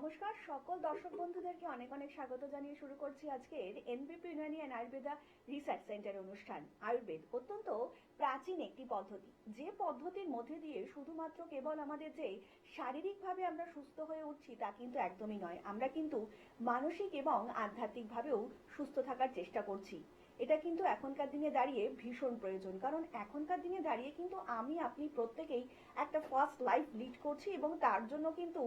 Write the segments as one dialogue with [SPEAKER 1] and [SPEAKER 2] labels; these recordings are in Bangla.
[SPEAKER 1] নমস্কার সকল দর্শক বন্ধুদেরকে অনেক অনেক স্বাগত জানিয়ে শুরু করছি আজকের এনবিপি Unani and Ayurveda research centre অনুষ্ঠান। আয়ুর্বেদ অত্যন্ত প্রাচীন একটি পদ্ধতি, যে পদ্ধতির মধ্যে দিয়ে শুধুমাত্র কেবল আমাদের যে শারীরিকভাবে আমরা সুস্থ হয়ে উঠছি তা কিন্তু একদমই নয়, আমরা কিন্তু মানসিক এবং আধ্যাত্মিকভাবেও সুস্থ থাকার চেষ্টা করছি। এটা কিন্তু এখনকার দিনে দাঁড়িয়ে ভীষণ প্রয়োজন, কারণ এখনকার দিনে দাঁড়িয়ে কিন্তু আমি আপনি প্রত্যেকেই একটা ফার্স্ট লাইফ লিড করছি এবং তার জন্য কিন্তু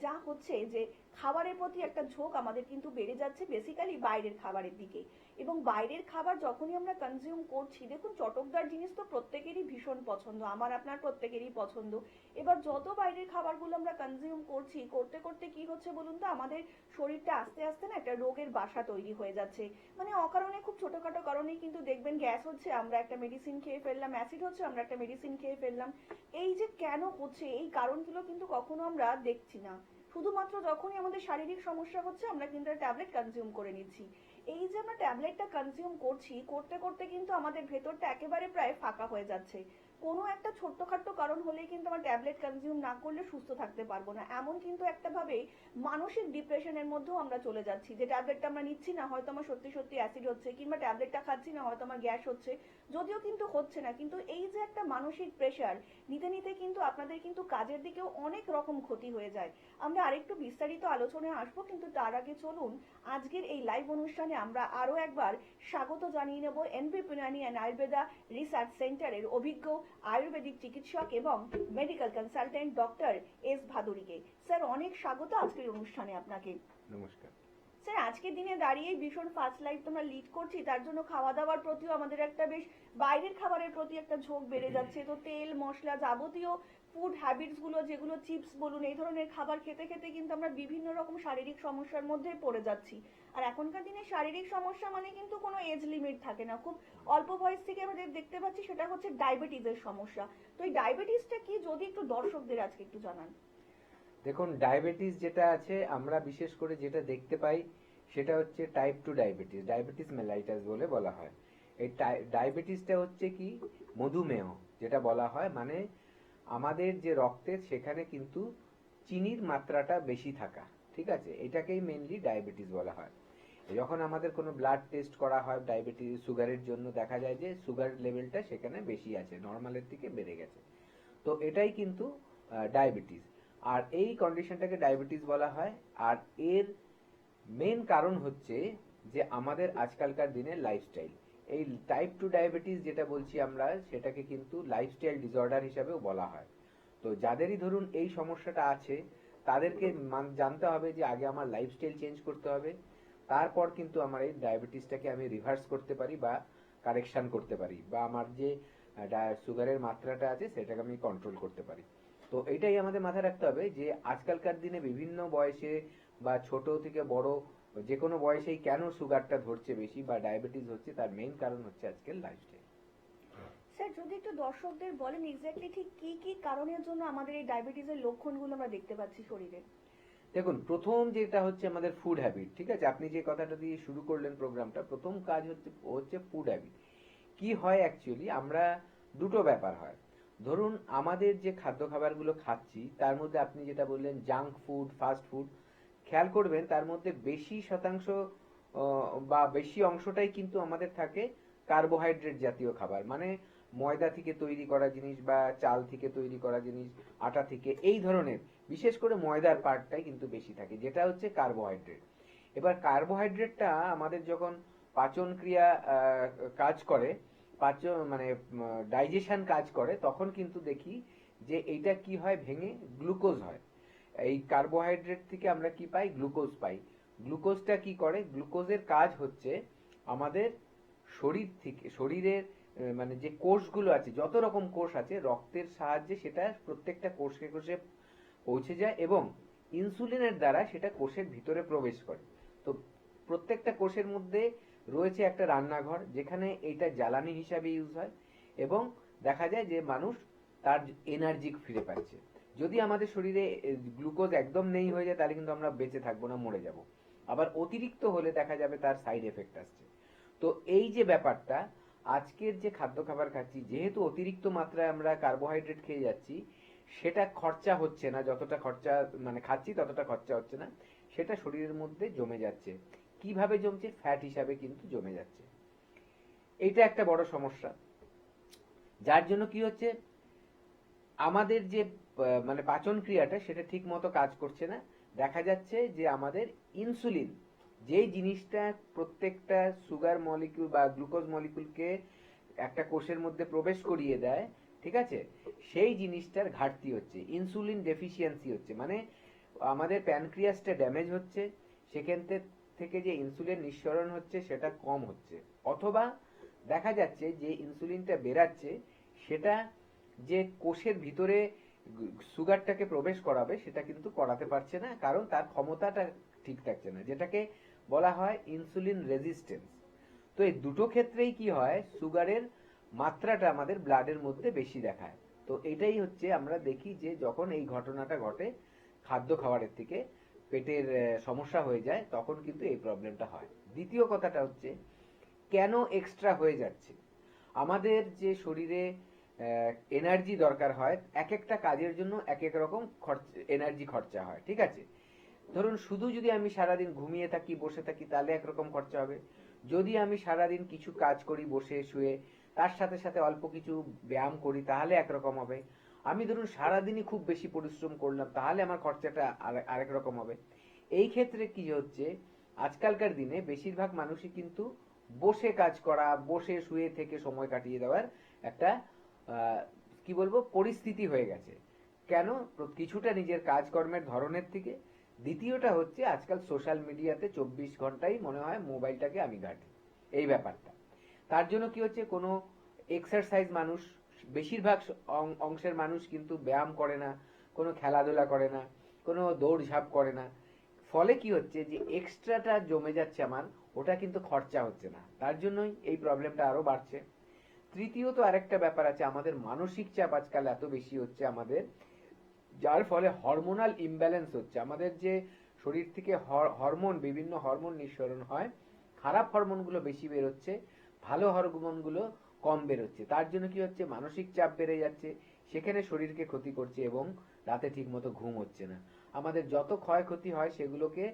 [SPEAKER 1] যা হচ্ছে যে খাবারের প্রতি একটা ঝোঁক আমাদের কিন্তু বেড়ে যাচ্ছে, বেসিক্যালি বাইরের খাবারের দিকে। এবং বাইরের খাবার যখনই আমরা কনজিউম করছি, দেখুন চটকদার জিনিস তো প্রত্যেকেরই ভীষণ পছন্দ, আমার আপনার প্রত্যেকেরই পছন্দ। এবার যত বাইরের খাবারগুলো আমরা কনজিউম করছি, করতে করতে কি হচ্ছে বলুন তো, আমাদের শরীরটা আস্তে আস্তে না একটা রোগের বাসা তৈরি হয়ে যাচ্ছে। অকারণে খুব ছোটখাটো কারণেই কিন্তু দেখবেন গ্যাস হচ্ছে, আমরা একটা মেডিসিন খেয়ে ফেললাম, অ্যাসিড হচ্ছে, আমরা একটা মেডিসিন খেয়ে ফেললাম। এই যে কেন হচ্ছে, এই কারণগুলো কিন্তু কখনো আমরা দেখছি না। শুধুমাত্র যখনই আমাদের শারীরিক সমস্যা হচ্ছে আমরা কিন্তু ট্যাবলেট কনজিউম করে নিচ্ছি। এই যে আমরা ট্যাবলেটটা কনজিউম করছি, করতে করতে কিন্তু আমাদের ভেতরটা একেবারে প্রায় ফাঁকা হয়ে যাচ্ছে। কোনো একটা ছোট্টখাট্ট কারণ হলেই কিন্তু আমরা ট্যাবলেট কনজিউম না করলে সুস্থ থাকতে পারবো না, এমন কিন্তু একটা ভাবে মানসিক ডিপ্রেশনের মধ্যেও আমরা চলে যাচ্ছি। যে ট্যাবলেটটা আমরা নিচ্ছি না, হয়তো আমার সত্যি সত্যি অ্যাসিড হচ্ছে, কিংবা ট্যাবলেটটা খাচ্ছি না, হয়তো আমার গ্যাস হচ্ছে, যদিও কিন্তু হচ্ছে না। কিন্তু এই যে একটা মানসিক প্রেশার নিতে নিতে কিন্তু আপনাদের কিন্তু কাজের দিকেও অনেক রকম ক্ষতি হয়ে যায়। আমরা আরেকটু বিস্তারিত আলোচনায় আসবো, কিন্তু তার আগে চলুন আজকের এই লাইভ অনুষ্ঠানে আমরা আরো একবার স্বাগত জানিয়ে নেব NBP Unani and Ayurveda research সেন্টারের অভিজ্ঞ আয়ুর্বেদিক চিকিৎসক এবং মেডিকেল কনসালটেন্ট ডক্টর এস ভাদুরীকে। স্যার অনেক স্বাগত আজকের অনুষ্ঠানে আপনাকে।
[SPEAKER 2] নমস্কার
[SPEAKER 1] স্যার, আজকের দিনে দাঁড়িয়ে ভীষণ ফাস্ট লাইফ তোমরা লিড করছি, তার জন্য খাওয়া দাওয়ার প্রতিও আমাদের একটা বেশ বাইরের খাবারের প্রতি একটা ঝোঁক বেড়ে যাচ্ছে। তো তেল মশলা যাবতীয় ফুড হ্যাবিটস গুলো, যেগুলো চিপস বলুন, এই ধরনের খাবার খেতে খেতে কিন্তু আমরা বিভিন্ন রকম শারীরিক সমস্যার মধ্যে পড়ে যাচ্ছি। আর এখনকার দিনে শারীরিক সমস্যা মানে কিন্তু কোনো এজ লিমিট থাকে না, খুব অল্প বয়স থেকে আমাদের দেখতে পাচ্ছি সেটা হচ্ছে ডায়াবেটিসের সমস্যা। তো এই ডায়াবেটিসটা কি, যদি একটু দর্শকদের আজকে একটু জানান।
[SPEAKER 2] দেখুন, ডায়াবেটিস যেটা আছে, আমরা বিশেষ করে যেটা দেখতে পাই সেটা হচ্ছে টাইপ 2 ডায়াবেটিস, ডায়াবেটিস মেলাইটাস বলে বলা হয়। এই ডায়াবেটিসটা হচ্ছে কি মধুমেহ যেটা বলা হয়, মানে আমাদের যে রক্তে সেখানে কিন্তু চিনির মাত্রাটা বেশি থাকা, ঠিক আছে, এটাকেই মেইনলি ডায়াবেটিস বলা হয়। যখন আমাদের কোনো ব্লাড টেস্ট করা হয় ডায়াবেটিস সুগারের জন্য, দেখা যায় যে সুগার লেভেলটা সেখানে বেশি আছে, নর্মালের থেকে বেড়ে গেছে। তো এটাই কিন্তু ডায়াবেটিস। আর এই কন্ডিশনটাকে ডায়াবেটিস বলা হয়। আর এর মেন কারণ হচ্ছে যে আমাদের আজকালকার দিনে লাইফস্টাইল। এই টাইপ 2 ডায়াবেটিস যেটা বলছি আমরা, সেটাকে কিন্তু লাইফস্টাইল ডিসঅর্ডার হিসাবেও বলা হয়। তো যাদেরই ধরুন এই সমস্যাটা আছে, তাদেরকে জানতে হবে যে আগে আমার লাইফস্টাইল চেঞ্জ করতে হবে, তারপর কিন্তু আমার এই ডায়াবেটিসটাকে আমি রিভার্স করতে পারি বা কারেকশন করতে পারি, বা আমার যে সুগারের মাত্রাটা আছে সেটাকে আমি কন্ট্রোল করতে পারি। তো এটাই আমাদের মাথায় রাখতে হবে যে আজকালকার দিনে বিভিন্ন বয়সে বা ছোট থেকে বড় যে কোনো বয়সেই কেন সুগারটা ধরছে বেশি বা ডায়াবেটিস হচ্ছে, তার মেইন কারণ হচ্ছে আজকের লাইফস্টাইল।
[SPEAKER 1] স্যার, যদি একটু দর্শকদের বলেন এক্স্যাক্টলি ঠিক কি কি কারণের জন্য আমাদের এই ডায়াবেটিসের লক্ষণগুলো আমরা দেখতে পাচ্ছি শরীরে।
[SPEAKER 2] দেখুন, প্রথম যেটা হচ্ছে আমাদের ফুড হ্যাবিট, ঠিক আছে, আপনি যে কথাটা দিয়ে শুরু করলেন প্রোগ্রামটা, প্রথম কাজ হচ্ছে ফুড হ্যাবিট। কি হয় অ্যাকচুয়ালি, আমরা দুটো ব্যাপার হয়। ধরুন আমাদের যে খাদ্য খাবারগুলো খাচ্ছি তার মধ্যে আপনি যেটা বললেন জাঙ্ক ফুড, ফাস্ট ফুড, খেয়াল করবেন তার মধ্যে বেশি শতাংশ বা বেশি অংশটাই কিন্তু আমাদের থাকে কার্বোহাইড্রেট জাতীয় খাবার, মানে ময়দা থেকে তৈরি করা জিনিস বা চাল থেকে তৈরি করা জিনিস, আটা থেকে, এই ধরনের বিশেষ করে ময়দার পার্টটাই কিন্তু বেশি থাকে, যেটা হচ্ছে কার্বোহাইড্রেট। এবার কার্বোহাইড্রেটটা আমাদের যখন পাচন ক্রিয়া কাজ করে, পাচন মানে ডাইজেশন কাজ করে, তখন কিন্তু দেখি যে এইটা কি হয়, ভেঙে গ্লুকোজ হয়। এই কার্বোহাইড্রেট থেকে আমরা কি পাই, গ্লুকোজ পাই। গ্লুকোজটা কি করে, গ্লুকোজের কাজ হচ্ছে আমাদের শরীর থেকে, শরীরের মানে যে কোষগুলো আছে, যত রকম কোষ আছে, রক্তের সাহায্যে সেটা প্রত্যেকটা কোষে কোষে পৌঁছে যায় এবং ইনসুলিনের দ্বারা সেটা কোষের ভিতরে প্রবেশ করে। তো প্রত্যেকটা কোষের মধ্যে রয়েছে একটা রান্নাঘর, যেখানে এটা জ্বালানি হিসাবে ইউজ হয় এবং দেখা যায় যে মানুষ তার এনার্জি ফিরে পাচ্ছে। যদি আমাদের শরীরে গ্লুকোজ একদম নেই হয়ে যায়, তাহলে কিন্তু আমরা বেঁচে থাকবো না, মরে যাব। আবার অতিরিক্ত হলে দেখা যাবে তার সাইড এফেক্ট আসছে। তো এই যে ব্যাপারটা, আজকের যে খাদ্য খাবার খাচ্ছি, যেহেতু অতিরিক্ত মাত্রায় আমরা কার্বোহাইড্রেট খেয়ে যাচ্ছি, সেটা খরচা হচ্ছে না, যতটা খরচা মানে খাচ্ছি ততটা খরচা হচ্ছে না, সেটা শরীরের মধ্যে জমে যাচ্ছে। কিভাবে জমছে? ফ্যাট হিসাবে কিন্তু জমে যাচ্ছে। এইটা একটা বড় সমস্যা, যার জন্য কি হচ্ছে, আমাদের যে মানে পাচন ক্রিয়াটা সেটা ঠিক মতো কাজ করছে না। দেখা যাচ্ছে যে আমাদের ইনসুলিন, যেই জিনিসটা প্রত্যেকটা সুগার মলিকিউল বা গ্লুকোজ মলিকিউলকে একটা কোষের মধ্যে প্রবেশ করিয়ে দেয়, ঠিক আছে, সেই জিনিসটার ঘাটতি হচ্ছে, ইনসুলিন ডেফিসিয়েন্সি হচ্ছে, মানে আমাদের প্যানক্রিয়াসটা ড্যামেজ হচ্ছে, সেখান থেকে যে ইনসুলিন নিঃসরণ হচ্ছে সেটা কম হচ্ছে, অথবা দেখা যাচ্ছে যে ইনসুলিনটা বেরাচ্ছে সেটা যে কোষের ভিতরে সুগারটাকে প্রবেশ করাবে সেটা কিন্তু করাতে পারছে না, কারণ তার ক্ষমতাটা ঠিক থাকছে না, যেটাকে বলা হয় ইনসুলিন রেজিস্ট্যান্স। তো এই দুটো ক্ষেত্রেই কি হয়, সুগারের মাত্রাটা আমাদের ব্লাডের মধ্যে বেশি দেখায়। তো এটাই হচ্ছে আমরা দেখি যে যখন এই ঘটনাটা ঘটে, খাদ্য খাবারের থেকে পেটের সমস্যা হয়ে যায়, তখন কিন্তু এই প্রবলেমটা হয়। দ্বিতীয় কথাটা হচ্ছে, কেন এক্সট্রা হয়ে যাচ্ছে? আমাদের যে শরীরে এনার্জি দরকার হয়, এক একটা কাজের জন্য এক এক রকম এনার্জি খরচা হয়, ঠিক আছে। ধরুন শুধু যদি আমি সারাদিন ঘুমিয়ে থাকি, বসে থাকি, তাহলে একরকম খরচা হবে। যদি আমি সারাদিন কিছু কাজ করি বসে শুয়ে, তার সাথে সাথে অল্প কিছু ব্যায়াম করি, তাহলে একরকম হবে। আমি ধরুন সারাদিনই খুব বেশি পরিশ্রম করলাম, তাহলে আমার খরচাটা আরেক রকম হবে। এই ক্ষেত্রে কি হচ্ছে, আজকালকার দিনে বেশিরভাগ মানুষই কিন্তু বসে কাজ করা, বসে শুয়ে থেকে সময় কাটিয়ে দেওয়ার একটা কি বলবো পরিস্থিতি হয়ে গেছে। কেন? কিছুটা নিজের কাজকর্মের ধরনের থেকে, দ্বিতীয়টা হচ্ছে আজকাল সোশ্যাল মিডিয়াতে 24 ঘন্টাই মনে হয় মোবাইলটাকে আমি ঘাঁটি, এই ব্যাপারটা। তার জন্য কি হচ্ছে, কোনো এক্সারসাইজ মানুষ, বেশিরভাগ অংশের মানুষ কিন্তু ব্যায়াম করে না, কোনো খেলাধুলা করে না, কোনো দৌড়ঝাঁপ করে না। ফলে কি হচ্ছে, যে এক্সট্রাটা জমে যাচ্ছে আমার, ওটা কিন্তু খরচা হচ্ছে না, তার জন্যই এই প্রবলেমটা আরো বাড়ছে। তৃতীয়ত আরেকটা ব্যাপার আছে, আমাদের মানসিক চাপ আজকাল এত বেশি হচ্ছে আমাদের, যার ফলে হরমোনাল ইমব্যালেন্স হচ্ছে। আমাদের যে শরীর থেকে হরমোন, বিভিন্ন হরমোন নিঃসরণ হয়, খারাপ হরমোনগুলো বেশি বেরোচ্ছে, ভালো হরমোনগুলো কম বেরোচ্ছে। তার জন্য কি হচ্ছে, মানসিক চাপ বেড়ে যাচ্ছে, সেখানে শরীরকে ক্ষতি করছে, এবং রাতে ঠিক মতো ঘুম হচ্ছে না। আমাদের যত ক্ষয়ক্ষতি হয় সেগুলোকে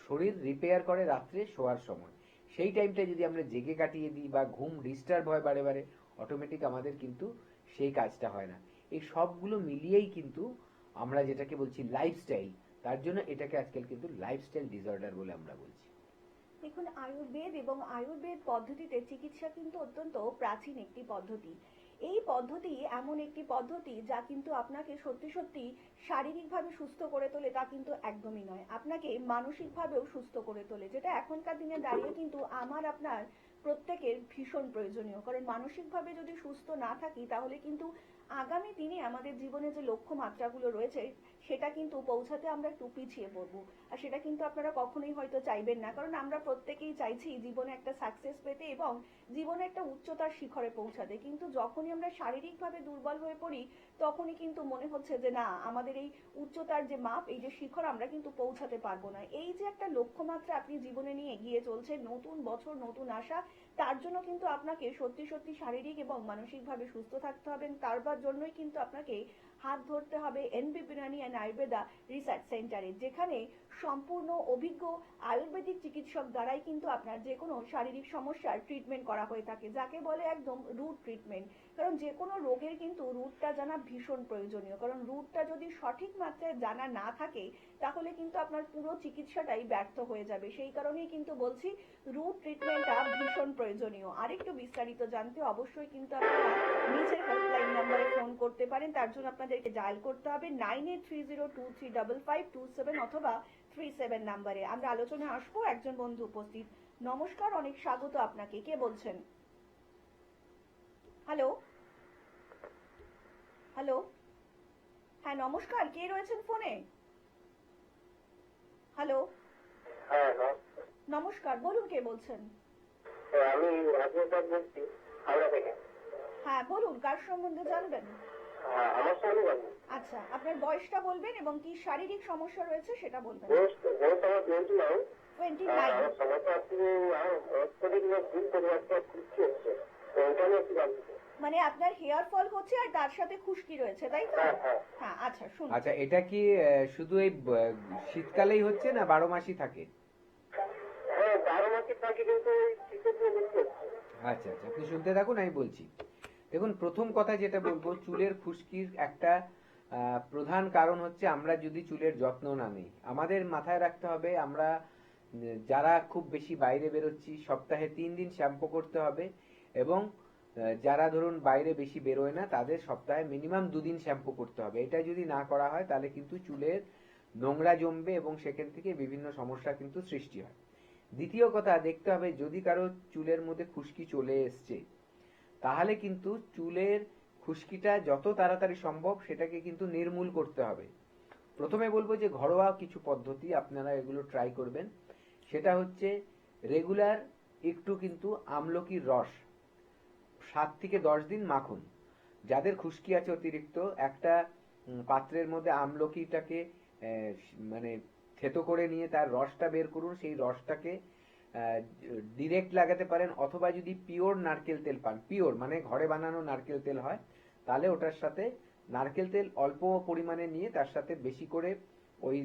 [SPEAKER 2] শরীর রিপেয়ার করে রাত্রে শোয়ার সময়। সেই টাইমটা যদি আমরা জেগে কাটিয়ে দিই বা ঘুম ডিস্টার্ব হয় বারে বারে, অটোমেটিক আমাদের কিন্তু সেই কাজটা হয় না। এই সবগুলো মিলিয়েই কিন্তু আমরা যেটাকে বলছি লাইফস্টাইল, তার জন্য এটাকে আজকাল কিন্তু লাইফস্টাইল ডিসঅর্ডার বলে আমরা বলছি।
[SPEAKER 1] দেখুন, আয়ুর্বেদ এবং আয়ুর্বেদ পদ্ধতিতে চিকিৎসা কিন্তু অত্যন্ত প্রাচীন একটি পদ্ধতি। এই পদ্ধতি এমন একটি পদ্ধতি যা কিন্তু আপনাকে সত্যি সত্যি শারীরিকভাবে সুস্থ করে তোলে, তা কিন্তু একদমই নয়, আপনাকে মানসিকভাবেও সুস্থ করে তোলে, যেটা এখনকার দিনে দাঁড়িয়ে কিন্তু আমার আপনার প্রত্যেকের ভীষণ প্রয়োজনীয়। কারণ মানসিকভাবে যদি সুস্থ না থাকি, তাহলে কিন্তু আগামী দিনে আমাদের জীবনে যে লক্ষ্যমাত্রাগুলো রয়েছে সেটা কিন্তু পৌঁছাতে আমরা একটু পিছিয়ে পড়বো। আর সেটা কিন্তু আপনারা কখনোই হয়তো চাইবেন না, কারণ আমরা প্রত্যেকেই চাইছি জীবনে একটা সাকসেস পেতে এবং জীবনে একটা উচ্চতার শিখরে পৌঁছাতে। কিন্তু যখনই আমরা শারীরিকভাবে দুর্বল হয়ে পড়ি, তখনই কিন্তু মনে হচ্ছে যে না, আমাদের এই উচ্চতার যে মাপ, এই যে শিখর, আমরা কিন্তু পৌঁছাতে পারবো না। এই যে একটা লক্ষ্যমাত্রা আপনি জীবনে নিয়ে এগিয়ে চলছে, নতুন বছর নতুন আশা, তার জন্য কিন্তু আপনাকে সত্যি সত্যি শারীরিক এবং মানসিকভাবে সুস্থ থাকতে হবে। তার জন্যই কিন্তু আপনাকে হাত ধরতে হবে এনবিপি ইউনানি অ্যান্ড আয়ুর্বেদা রিসার্চ সেন্টারে, যেখানে সম্পূর্ণ অভিজ্ঞ আয়ুর্বেদিক চিকিৎসক দ্বারাই কিন্তু আপনার যে কোনো শারীরিক সমস্যার ট্রিটমেন্ট করা হয়ে থাকে, যাকে বলে একদম রুট ট্রিটমেন্ট। কারণ যে কোনো রোগের কিন্তু রুটটা জানা ভীষণ প্রয়োজনীয়, কারণ রুটটা যদি সঠিক মাত্রায় জানা না থাকে, তাহলে কিন্তু আপনার পুরো চিকিৎসাটাই ব্যর্থ হয়ে যাবে। সেই কারণেই কিন্তু বলছি রুট ট্রিটমেন্টটা ভীষণ প্রয়োজনীয়। আরেকটু বিস্তারিত জানতে অবশ্যই কিন্তু আপনারা নিচের হেল্পলাইন নম্বরে ফোন করতে পারেন। তার জন্য আপনাদেরকে ডায়াল করতে হবে 9830235527 অথবা 37 নাম্বারে। আমরা আলোচনায় আসবো, একজন বন্ধু উপস্থিত। নমস্কার, অনেক স্বাগত আপনাকে। কে বলছেন? হ্যালো হ্যালো, হ্যাঁ নমস্কার, কে রয়েছেন ফোনে? হ্যালো,
[SPEAKER 3] হ্যাঁ,
[SPEAKER 1] নমস্কার, বলুন কে বলছেন?
[SPEAKER 3] আমি রাজনীতি বলছি হাওড়া থেকে।
[SPEAKER 1] হ্যাঁ বলুন, কার সম্বন্ধে জানবেন?
[SPEAKER 3] আমার সঙ্গে বলুন।
[SPEAKER 1] আচ্ছা, আপনার বয়সটা বলবেন এবং কি শারীরিক সমস্যা রয়েছে সেটা বলবেন।
[SPEAKER 3] বয়স আমার 29।
[SPEAKER 1] 29।
[SPEAKER 3] আমার সমস্যা আপনি অত্যধিক ফিল করি, একটা খুশি হচ্ছে, তো ওটা নিয়ে একটু জানতে চাই।
[SPEAKER 1] মানে আপনার হেয়ার ফল হচ্ছে আর তার সাথে খুশকি রয়েছে, তাই তো?
[SPEAKER 3] হ্যাঁ হ্যাঁ
[SPEAKER 1] হ্যাঁ, আচ্ছা শুনুন।
[SPEAKER 2] আচ্ছা, এটা কি শুধু এই শীতকালেই হচ্ছে না 12 মাসই থাকে?
[SPEAKER 3] হ্যাঁ 12 মাসই থাকে, কিন্তু ওই শীতের দিনে বেশি হচ্ছে।
[SPEAKER 2] আচ্ছা আচ্ছা, আপনি শুনতে থাকুন, আমি বলছি। দেখুন, প্রথম কথা যেটা বলবো, চুলের খুশকির একটা প্রধান কারণ হচ্ছে আমরা যদি চুলের যত্ন না নিই। আমাদের মাথায় রাখতে হবে, আমরা যারা খুব বেশি বাইরে বেরোচ্ছি সপ্তাহে 3 দিন শ্যাম্পু করতে হবে, এবং যারা ধরুন বাইরে বেশি বেরোয় না তাদের সপ্তাহে মিনিমাম 2 দিন শ্যাম্পু করতে হবে। এটা যদি না করা হয় তাহলে কিন্তু চুলের নোংরা জমবে এবং সেখান থেকে বিভিন্ন সমস্যা কিন্তু সৃষ্টি হয়। দ্বিতীয় কথা, দেখতে হবে যদি কারো চুলের মধ্যে খুশকি চলে এসছে তাহলে কিন্তু চুলের খুশকিটা যত তাড়াতাড়ি সম্ভব সেটাকে কিন্তু নির্মূল করতে হবে। প্রথমে বলবো যে ঘরোয়া কিছু পদ্ধতি আপনারা এগুলো ট্রাই করবেন। সেটা হচ্ছে রেগুলার একটু কিন্তু আমলকির রস 7 থেকে 10 দিন মাখুন। যাদের খুশকি আছে অতিরিক্ত, একটা পাত্রের মধ্যে আমলকিটাকে মানে থেতো করে নিয়ে তার রসটা বের করুন। সেই রসটাকে ডিরেক্ট লাগাতে পারেন, অথবা যদি পিওর নারকেল তেল পান, পিওর মানে ঘরে বানানো নারকেল তেল হয়, তাহলে ওটার সাথে নারকেল তেল অল্প পরিমাণে নিয়ে তার সাথে বেশি করে ওই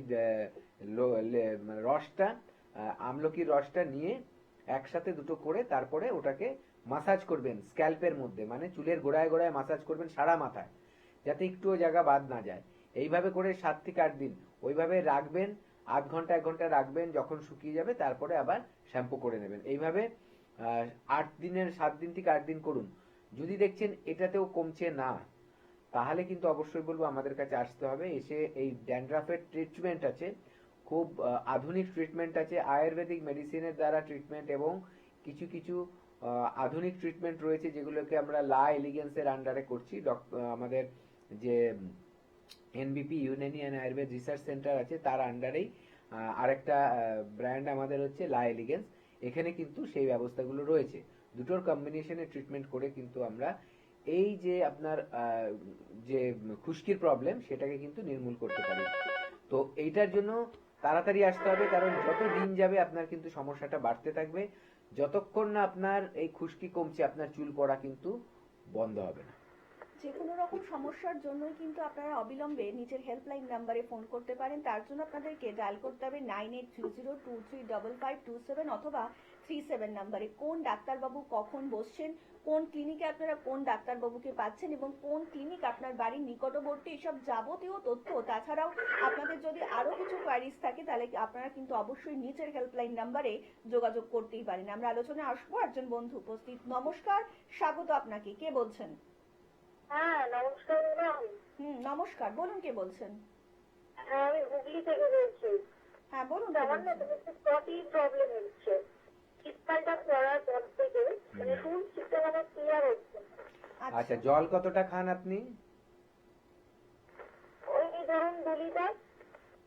[SPEAKER 2] রসটা, আমলকির রসটা নিয়ে একসাথে দুটো করে তারপরে ওটাকে মাসাজ করবেন স্ক্যাল্পের মধ্যে, মানে চুলের গোড়ায় গোড়ায় মাসাজ করবেন সারা মাথায়, যাতে একটুও জায়গা বাদ না যায়। এইভাবে করে 7 থেকে 8 দিন ওইভাবে রাখবেন, আধ ঘন্টা 1 ঘন্টা রাখবেন, যখন শুকিয়ে যাবে তারপরে আবার শ্যাম্পু করে নেবেন। এইভাবে 7 দিন থেকে 8 দিন করুন। যদি দেখছেন এটাতেও কমছে না, তাহলে কিন্তু অবশ্যই বলবো আমাদের কাছে আসতে হবে। এসে এই ড্যান্ড্রাফের ট্রিটমেন্ট আছে, খুব আধুনিক ট্রিটমেন্ট আছে, আয়ুর্বেদিক মেডিসিনের দ্বারা ট্রিটমেন্ট, এবং কিছু কিছু আধুনিক ট্রিটমেন্ট রয়েছে যেগুলোকে আমরা লা এলিগেন্সের আন্ডারে করছি। আমাদের যে এনবিপি Unani and Ayurveda research centre আছে তার আন্ডারেই আরেকটা ব্র্যান্ড আমাদের হচ্ছে লা এলিগেন্স। এখানে কিন্তু সেই ব্যবস্থাগুলো রয়েছে। দুটোর কম্বিনেশনে ট্রিটমেন্ট করে কিন্তু আমরা এই যে আপনার যে খুশকির প্রবলেম সেটাকে কিন্তু নির্মূল করতে পারি। তো এইটার জন্য তাড়াতাড়ি আসতে হবে, কারণ যত দিন যাবে আপনার কিন্তু সমস্যাটা বাড়তে থাকবে। যতক্ষণ না আপনার এই খুশকি কমছে আপনার চুল পড়া কিন্তু বন্ধ হবে না।
[SPEAKER 1] যে কোনো রকম সমস্যার জন্যই কিন্তু আপনারা অবিলম্বে নিচের হেল্পলাইন নাম্বারে ফোন করতে পারেন। তার জন্য আপনাদেরকে ডায়াল করতে হবে 9820235527 অথবা 37 নাম্বারে। কোন ডাক্তারবাবু কখন বসছেন, কোন ক্লিনিকে আপনারা কোন ডাক্তারবাবুকে পাচ্ছেন, এবং কোন ক্লিনিক আপনার বাড়ির নিকটবর্তী, এসব যাবতীয় তথ্য, তাছাড়াও আপনাদের যদি আরো কিছু কোয়ারিজ থাকে তাহলে আপনারা কিন্তু অবশ্যই নিচের হেল্পলাইন নাম্বারে যোগাযোগ করতেই পারেন। আমরা আলোচনায় আসবো, একজন বন্ধু উপস্থিত। নমস্কার, স্বাগত আপনাকে। কে বলছেন?
[SPEAKER 3] হ্যাঁ নমস্কার ম্যাডাম।
[SPEAKER 1] নমস্কার, বলুন কে বলছেন?
[SPEAKER 3] হ্যাঁ আমি হুগলি থেকে বলছি।
[SPEAKER 1] হ্যাঁ বলুন কে
[SPEAKER 3] আমার না
[SPEAKER 1] বলছেন?
[SPEAKER 3] একটু স্পটি প্রবলেম হচ্ছে। শীতকালটা পড়ার পর থেকে মানে ফুল শীতকাল আমার ক্লিয়ার হচ্ছে।
[SPEAKER 2] আচ্ছা, জল কতটা খান আপনি?
[SPEAKER 3] ওই ধরুন 2 লিটার।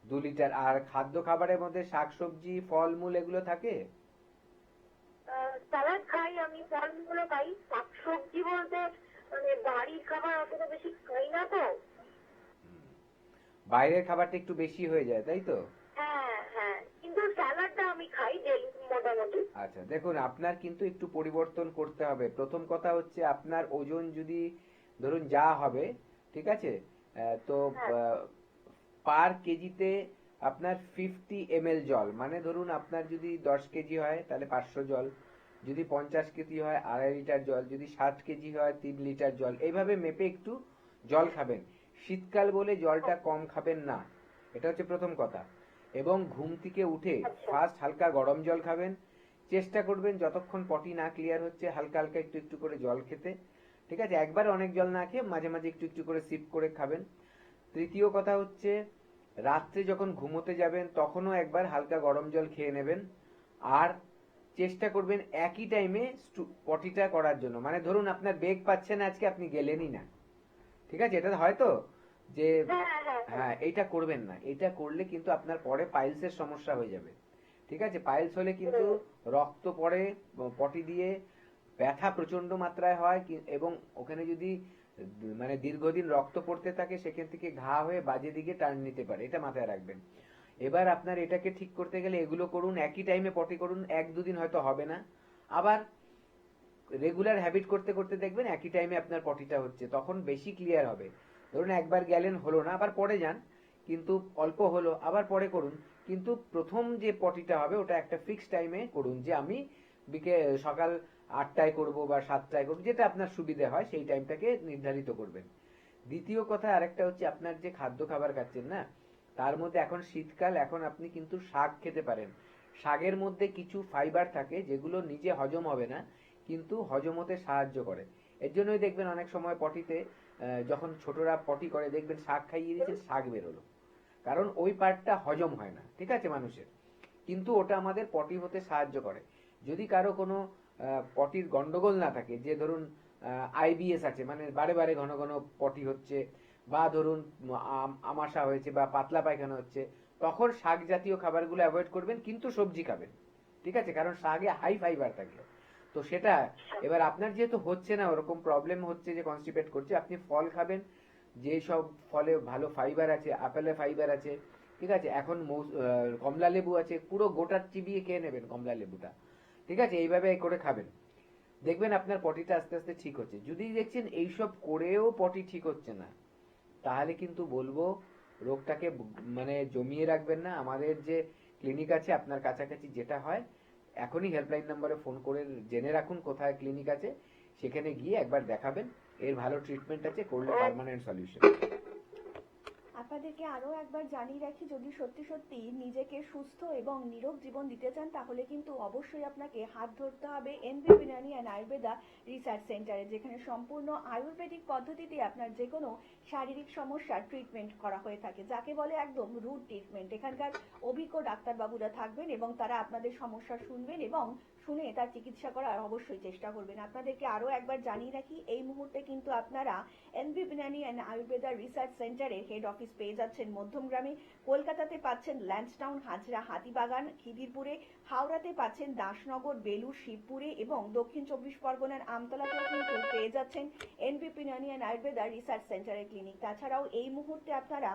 [SPEAKER 2] 2 লিটার। আর খাদ্য খাবারের মধ্যে শাকসবজি ফলমূল এগুলো থাকে?
[SPEAKER 3] স্যালাড খাই আমি, ফলগুলো খাই। শাকসবজি বলতে মানে বাড়ির খাবার অতটা বেশি খাই না তো।
[SPEAKER 2] বাইরের খাবারটা একটু বেশি হয়ে যায়, তাই তো?
[SPEAKER 3] হ্যাঁ হ্যাঁ, কিন্তু স্যালাডটা আমি খাই ডেলি মোটামুটি।
[SPEAKER 2] আচ্ছা, দেখুন আপনার কিন্তু একটু পরিবর্তন করতে হবে। প্রথম কথা হচ্ছে আপনার ওজন যদি ধরুন যা হবে, ঠিক আছে, তো পার কেজিতে আপনার 50 ml জল, মানে ধরুন আপনার যদি 10 কেজি হয় তাহলে 500 জল, যদি 50 কেজি হয় 2.5 লিটার জল, যদি 60 কেজি হয় 3 লিটার জল, এইভাবে মেপে একটু জল খাবেন। শীতকাল বলে জলটা কম খাবেন না, এটা হচ্ছে প্রথম কথা। এবং ঘুম থেকে উঠে ফার্স্ট হালকা গরম জল খাবেন। চেষ্টা করবেন যতক্ষণ পটি না ক্লিয়ার হচ্ছে হালকা হালকা একটু একটু করে জল খেতে, ঠিক আছে? একবার অনেক জল না খেয়ে মাঝে মাঝে একটু একটু করে সিপ করে খাবেন। তৃতীয় কথা হচ্ছে রাত্রে যখন ঘুমোতে যাবেন তখনও একবার হালকা গরম জল খেয়ে নেবেন। আর চেষ্টা করবেন একই টাইমে পটিটা করার জন্য, মানে ধরুন আপনার বেগ পাচ্ছেন আজকে, আপনি গেলেনই না, ঠিক আছে? এটা হয়তো যে হ্যাঁ, এইটা করবেন না। এটা করলে কিন্তু আপনার পরে পাইলসের সমস্যা হয়ে যাবে, ঠিক আছে? পাইলস হলে কিন্তু রক্ত পড়ে পটি দিয়ে, ব্যথা প্রচন্ড মাত্রায় হয়, এবং ওখানে যদি মানে দীর্ঘদিন রক্ত পড়তে থাকে সেখান থেকে ঘা হয়ে বাজে দিকে টার্ন নিতে পারে, এটা মাথায় রাখবেন। এবার আপনার এটাকে ঠিক করতে গেলে এগুলো করুন, একই টাইমে পটি করুন, 1-2 দিন হয়তো হবে না। আবার রেগুলার হ্যাবিট করতে করতে দেখবেন একই টাইমে আপনার পটিটা হচ্ছে, তখন বেশি ক্লিয়ার হবে। ধরুন একবার গেলেন হলো না, আবার পরে যান, কিন্তু অল্প হলো আবার পরে করুন, কিন্তু প্রথম যে পটিটা হবে ওটা একটা ফিক্স টাইমে করুন, যে আমি সকাল 8টায় করব বা 7টায় করব, যেটা আপনার সুবিধা হয় সেই টাইমটাকে নির্ধারিত করবেন। দ্বিতীয় কথা আরেকটা হচ্ছে, আপনার যে খাদ্য খাবার খাচ্ছেন না, তার মধ্যে এখন শীতকাল, এখন আপনি কিন্তু শাক খেতে পারেন। শাকের মধ্যে কিছু ফাইবার থাকে যেগুলো নিজে হজম হবে না, কিন্তু হজম হতে সাহায্য করে। এর জন্যই দেখবেন অনেক সময় পটিতে যখন ছোটরা পটি করে দেখবেন শাক খাইয়ে দিয়েছে, শাক বেরোলো, কারণ ওই পার্টটা হজম হয় না, ঠিক আছে, মানুষের, কিন্তু ওটা আমাদের পটি হতে সাহায্য করে। যদি কারো কোনো পটির গন্ডগোল না থাকে, যে ধরুন আইবিএস আছে, মানে বারে বারে ঘন ঘন পটি হচ্ছে, বা ধরুন আমাশা হয়েছে বা পাতলা পায়খানা হচ্ছে, তখন শাক জাতীয় খাবারগুলো অ্যাভয়েড করবেন, কিন্তু সবজি খাবেন, ঠিক আছে, কারণ শাকে হাই ফাইবার থাকে। তো সেটা এবার আপনার যেহেতু হচ্ছে না, ওরকম প্রবলেম হচ্ছে যে কনস্টিপেট করছে, আপনি ফল খাবেন, যে সব ফলে ভালো ফাইবার আছে, আপেলে ফাইবার আছে, ঠিক আছে, এখন কমলা লেবু আছে, পুরো গোটা চিবিয়ে খেয়ে নেবেন কমলা লেবুটা, ঠিক আছে, এইভাবে করে খাবেন, দেখবেন আপনার পটিটা আস্তে আস্তে ঠিক হচ্ছে। যদি দেখছেন এইসব করেও পটি ঠিক হচ্ছে না, তাহলে কিন্তু বলবো রোগটাকে মানে জমিয়ে রাখবেন না। আমাদের যে ক্লিনিক আছে আপনার কাছাকাছি, যেটা হয় এখনই হেল্পলাইন নম্বরে ফোন করে জেনে রাখুন কোথায় ক্লিনিক আছে, সেখানে গিয়ে একবার দেখাবেন, এর ভালো ট্রিটমেন্ট আছে, করলে পার্মানেন্ট সলিউশন।
[SPEAKER 1] আপনাদেরকে আরো একবার জানিয়ে রাখি, যদি সত্যি সত্যি নিজেকে সুস্থ এবং নিরোগ জীবন দিতে চান, তাহলে কিন্তু অবশ্যই আপনাকে হাত ধরতে হবে এনবিপি ইউনানি অ্যান্ড আয়ুর্বেদা রিসার্চ সেন্টারে, যেখানে সম্পূর্ণ আয়ুর্বেদিক পদ্ধতিতে আপনার যে কোনো শারীরিক সমস্যার ট্রিটমেন্ট করা হয়ে থাকে, যাকে বলে একদম রুট ট্রিটমেন্ট। এখানকার অভিজ্ঞ ডাক্তারবাবুরা থাকবেন এবং তারা আপনাদের সমস্যা শুনবেন এবং শুনে তার চিকিৎসা করার অবশ্যই চেষ্টা করবেন। আপনাদেরকে আরো একবার জানিয়ে রাখি, এই মুহূর্তে কিন্তু আপনারা এনবিপি ইউনানি অ্যান্ড আয়ুর্বেদা রিসার্চ সেন্টারের হেড অফিস পেয়ে যাচ্ছেন মধ্যমগ্রামে, কলকাতাতে পাচ্ছেন ল্যান্সডাউন, হাজরা, হাতিবাগান, খিদিরপুরে, হাওড়াতে পাচ্ছেন দাসনগর, বেলুর, শিবপুরে এবং দক্ষিণ 24 পরগনার আমতলাতেও কিন্তু পেয়ে যাচ্ছেন এনবিপি ইউনানি অ্যান্ড আয়ুর্বেদা রিসার্চ সেন্টারের ক্লিনিক। তাছাড়াও এই মুহূর্তে আপনারা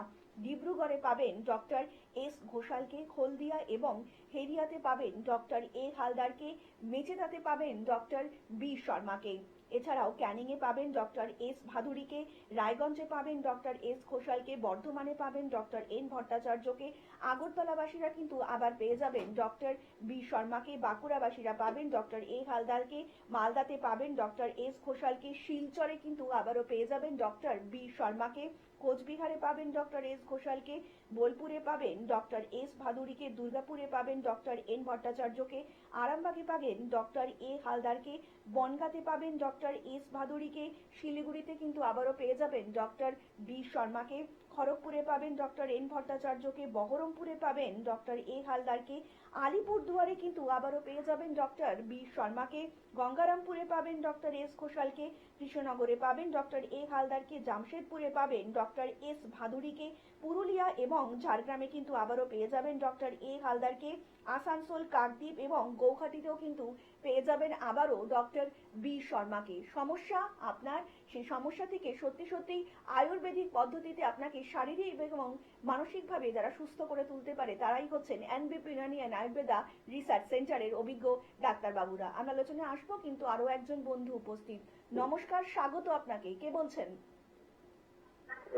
[SPEAKER 1] ডিব্রুগড়ে পাবেন ডক্টর এস ঘোষালকে, হলদিয়া এবং হেরিয়াতে পাবেন ডক্টর এ হালদারকে, মেচেদাতে পাবেন ডক্টর বি শর্মাকে, এছাড়াও ক্যানিংয়ে পাবেন ডক্টর এস ভাদুরীকে, রায়গঞ্জে পাবেন ডক্টর এস ঘোষালকে, বর্ধমানে পাবেন ডক্টর এন ভট্টাচার্যকে, আগরতলাবাসীরা কিন্তু আবার পেয়ে যাবেন ডক্টর বি শর্মাকে, বাঁকুড়াবাসীরা পাবেন ডক্টর এ হালদারকে, মালদাতে পাবেন ডক্টর এস ঘোষালকে, শিলচরে কিন্তু আবারও পেয়ে যাবেন ডক্টর বি শর্মাকে, কোচবিহারে পাবেন ডক্টর এস ঘোষালকে, বোলপুরে পাবেন ডক্টর এস ভাদুরীকে, দুর্গাপুরে পাবেন ডক্টর এন ভট্টাচার্যকে, আরামবাগে পাবেন ডক্টর এ হালদারকে, বনগাঁতে পাবেন ডক্টর এস ভাদুরীকে, শিলিগুড়িতে কিন্তু আবারও পেয়ে যাবেন ডক্টর বি শর্মাকে, খড়গপুরে পাবেন ডক্টর এন ভট্টাচার্যকে, বহরমপুরে পাবেন ডক্টর এ হালদারকে, আলিপুরদুয়ারে কিন্তু আবারও পেয়ে যাবেন ডক্টর বি শর্মাকে, গঙ্গারামপুরে পাবেন ডক্টর এস ঘোষালকে, কৃষ্ণনগরে পাবেন ডক্টর এ হালদারকে, জামশেদপুরে পাবেন ডক্টর এস ভাদুরীকে, পুরুলিয়া এবং ঝাড়গ্রামে কিন্তু আবারও পেয়ে যাবেন ডক্টর এ হালদারকে, আসানসোল, কাকদ্বীপ এবং গৌহাটিতেও কিন্তু পেয়ে যাবেন আবারও ডক্টর বি শর্মাকে। সমস্যা আপনার, সেই সমস্যা থেকে সত্যি সত্যি আয়ুর্বেদিক পদ্ধতিতে আপনাকে শারীরিক এবং মানসিকভাবে যারা সুস্থ করে তুলতে পারে, তারাই হচ্ছেন এনবিপি ইউনানি অ্যান্ড আয়ুর্বেদা রিসার্চ সেন্টারের অভিজ্ঞ ডাক্তারবাবুরা। আমরা আলোচনায় আসবো, কিন্তু আরো একজন বন্ধু উপস্থিত। নমস্কার, স্বাগত আপনাকে। কে বলছেন?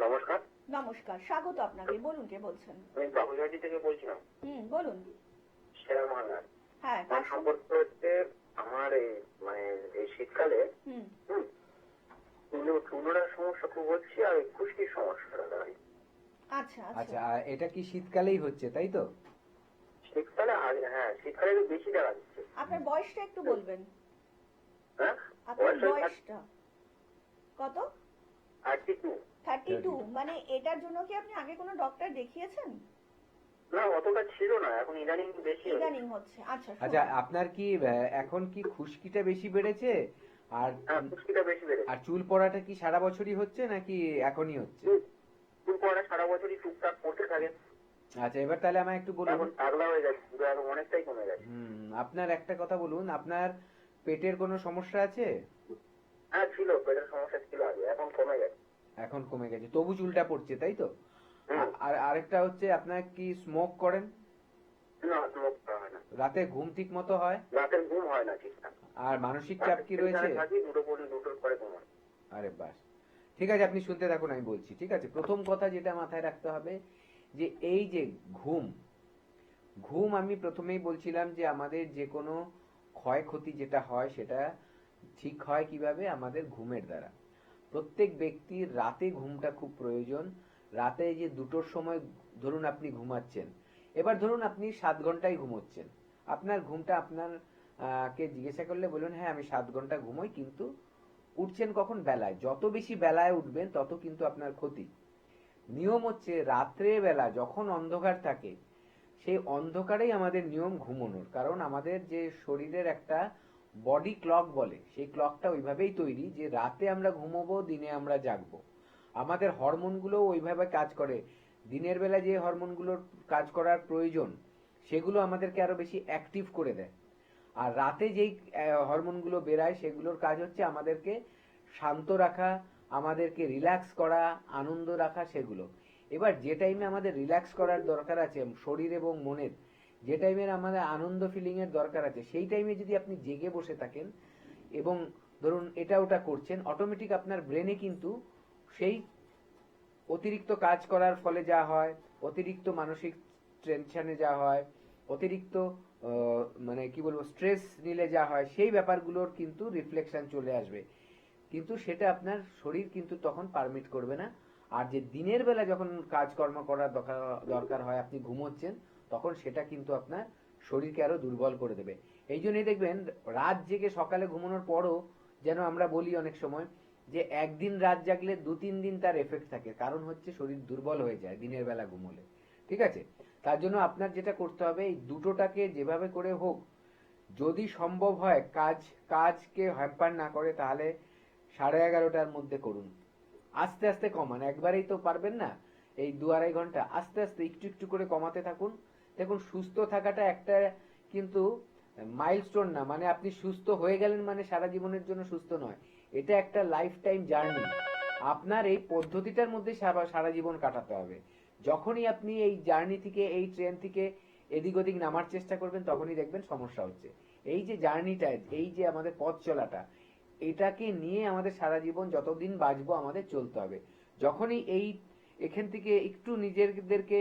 [SPEAKER 3] নমস্কার।
[SPEAKER 1] নমস্কার, স্বাগত আপনাকে। বলুন, কে বলছেন?
[SPEAKER 3] আমি বাবুঘাটি থেকে বলছিলাম।
[SPEAKER 1] বলুন।
[SPEAKER 3] সেরা মালদার।
[SPEAKER 1] হ্যাঁ,
[SPEAKER 3] আমার সম্পর্কে হচ্ছে, আমার এই মানে এই শীতকালে চুলুরার সমস্যা খুব হচ্ছে, আর খুশকির সমস্যা হয়।
[SPEAKER 1] আচ্ছা
[SPEAKER 2] আচ্ছা, এটা কি শীতকালেই হচ্ছে, তাই তো?
[SPEAKER 3] শীতকালে, হ্যাঁ শীতকালে একটু বেশি দেখা যাচ্ছে।
[SPEAKER 1] আপনার বয়সটা একটু বলবেন।
[SPEAKER 3] হ্যাঁ,
[SPEAKER 1] আপনার বয়সটা কত?
[SPEAKER 3] 32।
[SPEAKER 1] 32। মানে এটার জন্য কি আপনি আগে কোনো ডক্টর দেখিয়েছেন?
[SPEAKER 3] না, অতটা ছিল না, এখন ইদানিং বেশি
[SPEAKER 1] ইদানিং হচ্ছে। আচ্ছা,
[SPEAKER 2] আচ্ছা, আপনার কি এখন কি খুশকিটা বেশি বেড়েছে, আর
[SPEAKER 3] খুশকিটা বেশি বেড়েছে,
[SPEAKER 2] আর চুল পড়াটা কি সারা বছরই হচ্ছে নাকি এখনই হচ্ছে?
[SPEAKER 3] চুল পড়া সারা বছরই টুকটাক পড়তে থাকে।
[SPEAKER 2] আচ্ছা, এবার তাহলে আমায় একটু বলুন।
[SPEAKER 3] এখন পাগলা হয়ে যাচ্ছে, এখন অনেকটাই কমে গেছে।
[SPEAKER 2] আপনার একটা কথা বলুন, আপনার পেটের কোনো সমস্যা আছে?
[SPEAKER 3] হ্যাঁ ছিল, পেটের সমস্যা ছিল আগে, এখন কমে গেছে।
[SPEAKER 2] এখন কমে গেছে, তবু চুলটা পড়ছে, তাই তো? আর আরেকটা হচ্ছে, আপনার কি স্মোক করেন?
[SPEAKER 3] না, স্মোক করা হয় না।
[SPEAKER 2] রাতে ঘুম ঠিক মতো হয়?
[SPEAKER 3] রাতের ঘুম হয় না ঠিকঠাক।
[SPEAKER 2] আর মানসিক চাপ কি রয়েছে?
[SPEAKER 3] থাকি দুটোর পরে ঘুমাই।
[SPEAKER 2] আরে বাস, ঠিক আছে, আপনি শুনতে থাকুন, আমি বলছি। ঠিক আছে, প্রথম কথা যেটা মাথায় রাখতে হবে যে এই যে ঘুম, ঘুম আমি প্রথমেই বলছিলাম যে আমাদের যে কোনো ক্ষয়ক্ষতি যেটা হয় সেটা ঠিক হয় কিভাবে? আমাদের ঘুমের দ্বারা। প্রত্যেক ব্যক্তির রাতে ঘুমটা খুব প্রয়োজন। রাতে যে দুটোর সময় ধরুন আপনি ঘুমাচ্ছেন, এবার ধরুন আপনি 7 ঘন্টায় ঘুমোচ্ছেন, আপনার ঘুমটা আপনার কে জিজ্ঞাসা করলে বলুন হ্যাঁ আমি 7 ঘন্টা ঘুমোই, কিন্তু উঠছেন কখন? বেলায়। যত বেশি বেলায় উঠবেন তত কিন্তু আপনার ক্ষতি। নিয়ম হচ্ছে রাত্রে বেলা যখন অন্ধকার থাকে সেই অন্ধকারেই আমাদের নিয়ম ঘুমানোর, কারণ আমাদের যে শরীরের একটা বডি ক্লক বলে, সেই ক্লকটা ওইভাবেই তৈরি যে রাতে আমরা ঘুমোবো, দিনে আমরা জাগবো। আমাদের হরমোনগুলো ওইভাবে কাজ করে। দিনের বেলা যে হরমোনগুলোর কাজ করার প্রয়োজন সেগুলো আমাদেরকে আরো বেশি অ্যাক্টিভ করে দেয়, আর রাতে যেই হরমোনগুলো বেরায় সেগুলোর কাজ হচ্ছে আমাদেরকে শান্ত রাখা, আমাদেরকে রিল্যাক্স করা, আনন্দ রাখা, সেগুলো। এবার যে টাইমে আমাদের রিল্যাক্স করার দরকার আছে শরীর এবং মনের, যে টাইমের আমাদের আনন্দ ফিলিং এর দরকার আছে, সেই টাইমে যদি আপনি জেগে বসে থাকেন এবং ধরুন এটা ওটা করছেন, অটোমেটিক আপনার ব্রেনে কিন্তু সেই অতিরিক্ত কাজ করার ফলে যা হয়, অতিরিক্ত মানসিক টেনশনে যা হয়, অতিরিক্ত মানে কি বলবো স্ট্রেস নিলে যা হয়, সেই ব্যাপারগুলোর কিন্তু রিফ্লেকশন চলে আসবে, কিন্তু সেটা আপনার শরীর কিন্তু তখন পারমিট করবে না। আর যে দিনের বেলা যখন কাজকর্ম করার দরকার হয়, আপনি ঘুমোচ্ছেন, তখন সেটা কিন্তু আপনার শরীরকে আরো দুর্বল করে দেবে। এই জন্যই দেখবেন রাত জেগে সকালে ঘুমানোর পরও যেন আমরা বলি অনেক সময় যে একদিন রাত জাগলে 2-3 দিন তার এফেক্ট থাকে, কারণ হচ্ছে শরীর দুর্বল হয়ে যায় দিনের বেলা ঘুমোলে। ঠিক আছে, তার জন্য আপনার যেটা করতে হবে এই দুটোটাকে যেভাবে করে হোক, যদি সম্ভব হয় কাজকে হ্যাম্পার না করে, তাহলে 11:30টার মধ্যে করুন। আস্তে আস্তে কমান, একবারেই তো পারবেন না। এই 2-2.5 ঘন্টা আস্তে আস্তে একটু একটু করে কমাতে থাকুন। দেখুন সুস্থ থাকাটা একটা কিন্তু মাইলস্টোন না, মানে আপনি সুস্থ হয়ে গেলেন মানে সারা জীবনের জন্য সুস্থ নয়, এটা একটা লাইফ টাইম জার্নি। আপনার এই পদ্ধতিটার মধ্যে সারা জীবন কাটাতে হবে। যখনই আপনি এই জার্নি থেকে, এই ট্রেন থেকে এদিক ওদিক নামার চেষ্টা করবেন, তখনই দেখবেন সমস্যা হচ্ছে। এই যে জার্নিটা, এই যে আমাদের পথ চলাটা, এটাকে নিয়ে আমাদের সারা জীবন যতদিন বাঁচবো আমাদের চলতে হবে। যখনই এখান থেকে একটু নিজেদেরকে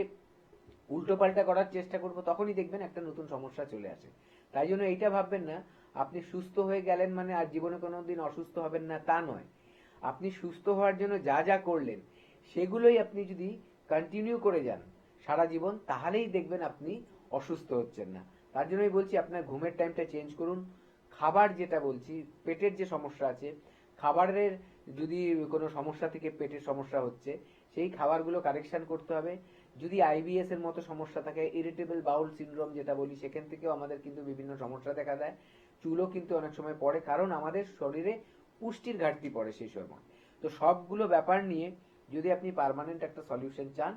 [SPEAKER 2] উল্টো পাল্টা করার চেষ্টা করব, তখনই দেখবেন একটা নতুন সমস্যা চলে আসে। তাই জন্য এইটা ভাববেন না আপনি সুস্থ হয়ে গেলেন মানে আর জীবনে কোনোদিন অসুস্থ হবেন না, তা নয়। আপনি সুস্থ হওয়ার জন্য যা যা করলেন সেগুলোই আপনি যদি কন্টিনিউ করে যান সারা জীবন, তাহলেই দেখবেন আপনি অসুস্থ হচ্ছেন না। তার জন্যই বলছি আপনার ঘুমের টাইমটা চেঞ্জ করুন। খাবার যেটা বলছি, পেটের যে সমস্যা আছে, খাবারের যদি কোনো সমস্যা থেকে পেটের সমস্যা হচ্ছে, সেই খাবারগুলো কারেকশন করতে হবে। যদি আইবিএস এর মতো সমস্যা থাকে, ইরিটেবল বাউল সিনড্রোম যেটা বলি, সেখান থেকেও আমাদের কিন্তু বিভিন্ন সমস্যা দেখা দেয়। চুলও কিন্তু অনেক সময় পড়ে, কারণ আমাদের শরীরে পুষ্টির ঘাটতি পড়ে সেই সময়। তো সবগুলো ব্যাপার নিয়ে যদি আপনি পার্মানেন্ট একটা সলিউশন চান,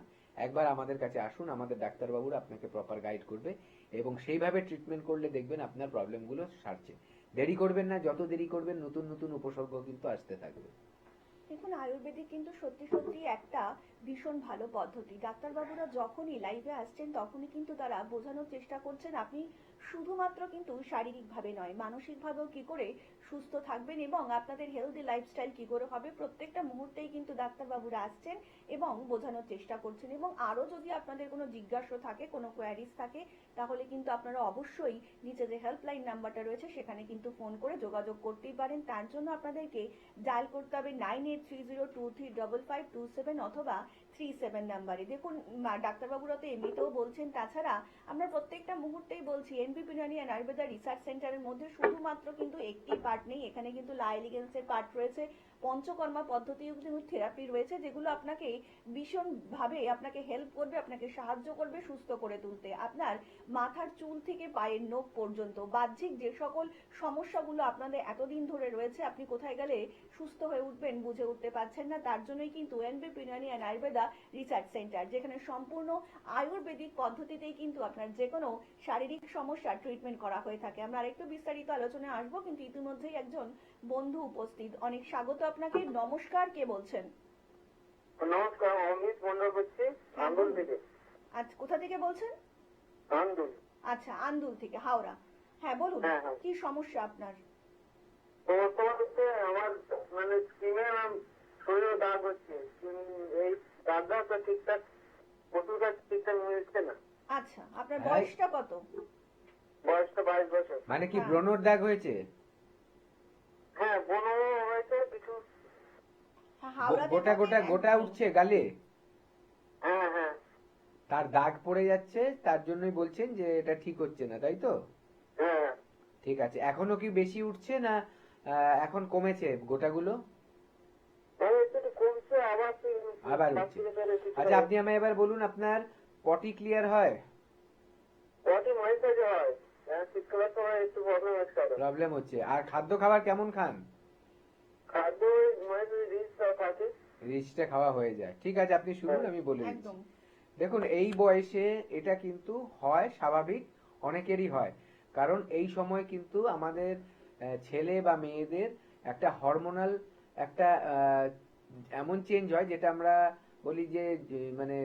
[SPEAKER 2] একবার আমাদের কাছে আসুন, আমাদের ডাক্তারবাবুরা আপনাকে প্রপার গাইড করবে এবং সেইভাবে ট্রিটমেন্ট করলে দেখবেন আপনার প্রবলেমগুলো সারছে। দেরি করবেন না, যত দেরি করবেন নতুন নতুন উপসর্গ কিন্তু আসতে থাকবে।
[SPEAKER 1] দেখুন, আয়ুর্বেদিক কিন্তু সত্যি সত্যি একটা ভীষণ ভালো পদ্ধতি। ডাক্তারবাবুরা যখনই লাইভে আসছেন তখনই কিন্তু তারা বোঝানোর চেষ্টা করছেন আপনি শুধুমাত্র কিন্তু শারীরিকভাবে নয়, মানসিকভাবেও কি করে সুস্থ থাকবেন এবং আপনাদের হেলদি লাইফস্টাইল কি করে হবে, প্রত্যেকটা মুহূর্তেই কিন্তু ডাক্তারবাবুরা আসছেন এবং বোঝানোর চেষ্টা করছেন। এবং আরো যদি আপনাদের কোনো জিজ্ঞাসা থাকে, কোনো কোয়ারিজ থাকে, তাহলে কিন্তু আপনারা অবশ্যই নিচে যে হেল্পলাইন নাম্বারটা রয়েছে সেখানে কিন্তু ফোন করে যোগাযোগ করতেই পারেন। তার জন্য আপনাদেরকে ডায়াল করতে হবে 9830235527 অথবা 37 নাম্বারে। দেখুন ডাক্তারবাবুরা তো এমনিতেও বলছেন, তাছাড়া আমরা প্রত্যেকটা মুহূর্তেই বলছি এনবিপি ইউনানি অ্যান্ড আয়ুর্বেদা রিসার্চ সেন্টারের মধ্যে শুধুমাত্র কিন্তু একটি পার্ট নেই, এখানে কিন্তু লা এলিগেন্সের পার্ট রয়েছে, পঞ্চকর্মা পদ্ধতি থেরাপি রয়েছে, যেগুলো আপনাকে ভীষণ ভাবে আপনাকে হেল্প করবে, আপনাকে সাহায্য করবে সুস্থ করে তুলতে। আপনার মাথার চুল থেকে পায়ের নখ পর্যন্ত বাহ্যিক যে সকল সমস্যাগুলো আপনাদের এতদিন ধরে রয়েছে, আপনি কোথায় গেলে সুস্থ হয়ে উঠবেন বুঝে উঠতে পারছেন না, তার জন্যই কিন্তু এনবিপি Unani and Ayurveda research centre, যেখানে সম্পূর্ণ আয়ুর্বেদিক পদ্ধতিতেই কিন্তু আপনার যে কোনো শারীরিক সমস্যার ট্রিটমেন্ট করা হয়ে থাকে। আমরা আরেকটু বিস্তারিত আলোচনায় আসবো, কিন্তু ইতিমধ্যেই একজন বন্ধু উপস্থিত। অনেক স্বাগত আপনাকে। নমস্কার, কে বলছেন?
[SPEAKER 3] নমস্কার, অমিত মন্ডল বলছি, আন্দুল থেকে।
[SPEAKER 1] আজ কোথা থেকে বলছেন?
[SPEAKER 3] আন্দুল।
[SPEAKER 1] আচ্ছা, আন্দুল থেকে, হাওড়া। হ্যাঁ বলুন,
[SPEAKER 3] হ্যাঁ, হ্যাঁ।
[SPEAKER 1] কি সমস্যা আপনার?
[SPEAKER 3] তোমার হচ্ছে আমার মানে স্কিনে শরীরে দাগ হচ্ছে, এই দাগটা ঠিকঠাক ওষুধটা ঠিকঠাক মিলছে না।
[SPEAKER 1] আচ্ছা, আপনার
[SPEAKER 2] হ্যাঁ।
[SPEAKER 1] বয়সটা কত?
[SPEAKER 3] বয়সটা 22 বছর।
[SPEAKER 2] মানে কি
[SPEAKER 1] হ্যাঁ।
[SPEAKER 2] ব্রণর দাগ হয়েছে?
[SPEAKER 3] হ্যাঁ, বনো হয়েছে কিছু।
[SPEAKER 1] হ্যাঁ, হাওড়াতে
[SPEAKER 2] গোটা
[SPEAKER 1] থাকেন
[SPEAKER 2] গোটা গোটা
[SPEAKER 1] একদমই।
[SPEAKER 2] উঠছে গালে?
[SPEAKER 3] হ্যাঁ, হ্যাঁ,
[SPEAKER 2] তার দাগ পড়ে যাচ্ছে, তার জন্যই বলছেন যে এটা ঠিক হচ্ছে না, তাই তো?
[SPEAKER 3] হ্যাঁ।
[SPEAKER 2] ঠিক আছে, এখনো কি বেশি উঠছে না এখন কমেছে গোটাগুলো?
[SPEAKER 3] একটু কমছে, আবার
[SPEAKER 2] আবার উঠছে। আচ্ছা, আপনি আমায় এবার বলুন, আপনার পটি ক্লিয়ার হয়?
[SPEAKER 3] পটি মাঝে সাঝে হয়, শীতকালের সময় একটু প্রবলেম হচ্ছে।
[SPEAKER 2] প্রবলেম হচ্ছে? আর খাদ্য খাবার কেমন খান?
[SPEAKER 3] খাদ্য মাঝে রিচটা থাকে।
[SPEAKER 2] রিচটা খাওয়া হয়ে যায়। ঠিক আছে, আপনি শুনুন, আমি বলে দিচ্ছি।
[SPEAKER 1] একদম।
[SPEAKER 2] দেখুন, এই বয়সে এটা কিন্তু হয়, স্বাভাবিক, অনেকেরই হয়। কারণ এই সময় কিন্তু আমাদের ছেলে বা মেয়েদের একটা হরমোনাল একটা এমন চেঞ্জ হয়, যেটা আমরা বলি যে মানে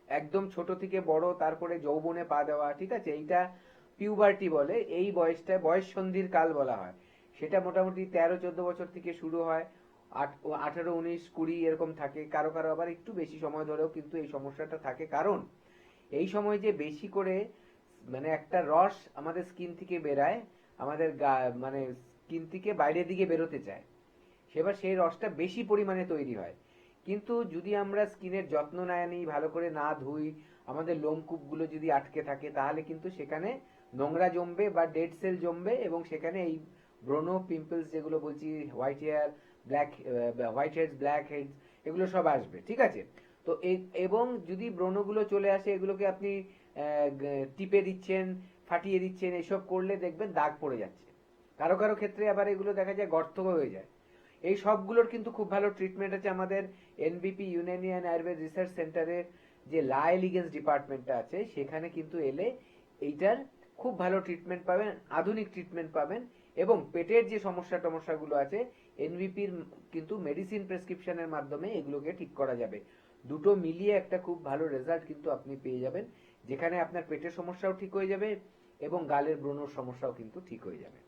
[SPEAKER 2] একদম ছোট থেকে বড়, তারপরে যৌবনে পা দেওয়া, ঠিক আছে, এইটা পিউবার্টি বলে। এই বয়সটা বয়স সন্ধির কাল বলা হয়। সেটা মোটামুটি 13-14 বছর থেকে শুরু হয়, 18-19-20 এরকম থাকে, কারো কারো আবার একটু বেশি সময় ধরেও কিন্তু এই সমস্যাটা থাকে। কারণ এই সময় যে বেশি করে মানে একটা রস আমাদের স্কিন থেকে বেরায়, আমাদের মানে স্কিন থেকে বাইরের দিকে বেরোতে চায়, সেবার সেই রসটা বেশি পরিমাণে তৈরি হয়। কিন্তু যদি আমরা স্কিনের যত্ন না নিই, ভালো করে না ধুই, আমাদের লোমকূপগুলো যদি আটকে থাকে, তাহলে কিন্তু সেখানে নোংরা জমবে বা ডেড সেল জমবে, এবং সেখানে এই ব্রণ, পিম্পলস যেগুলো বলছি, white hair, whiteheads, blackheads, এগুলো সব আসবে, ঠিক আছে? তো এবং যদি ব্রণগুলো চলে আসে, এগুলোকে আপনি টিপে দিচ্ছেন, ফাটিয়ে দিচ্ছেন, এসব করলে দেখবেন দাগ পড়ে যাচ্ছে। কারো কারো ক্ষেত্রে আবার এগুলো দেখা যায় গর্ত হয়ে যায়। এই সবগুলোর কিন্তু খুব ভালো ট্রিটমেন্ট আছে আমাদের এনবিপি ইউনানি অ্যান্ড আয়ুর্বেদ রিসার্চ সেন্টারের যে লা এলিগেন্স ডিপার্টমেন্টটা আছে, সেখানে কিন্তু এলে এইটার খুব ভালো ট্রিটমেন্ট পাবেন, আধুনিক ট্রিটমেন্ট পাবেন। এবং পেটের যে সমস্যাগুলো আছে, এনবিপির কিন্তু মেডিসিন প্রেসক্রিপশনের মাধ্যমে এগুলোকে ঠিক করা যাবে। দুটো মিলিয়ে একটা খুব ভালো রেজাল্ট কিন্তু আপনি পেয়ে যাবেন, যেখানে আপনার পেটের সমস্যাও ঠিক হয়ে যাবে এবং গালের ব্রণর সমস্যাও কিন্তু ঠিক হয়ে যাবে।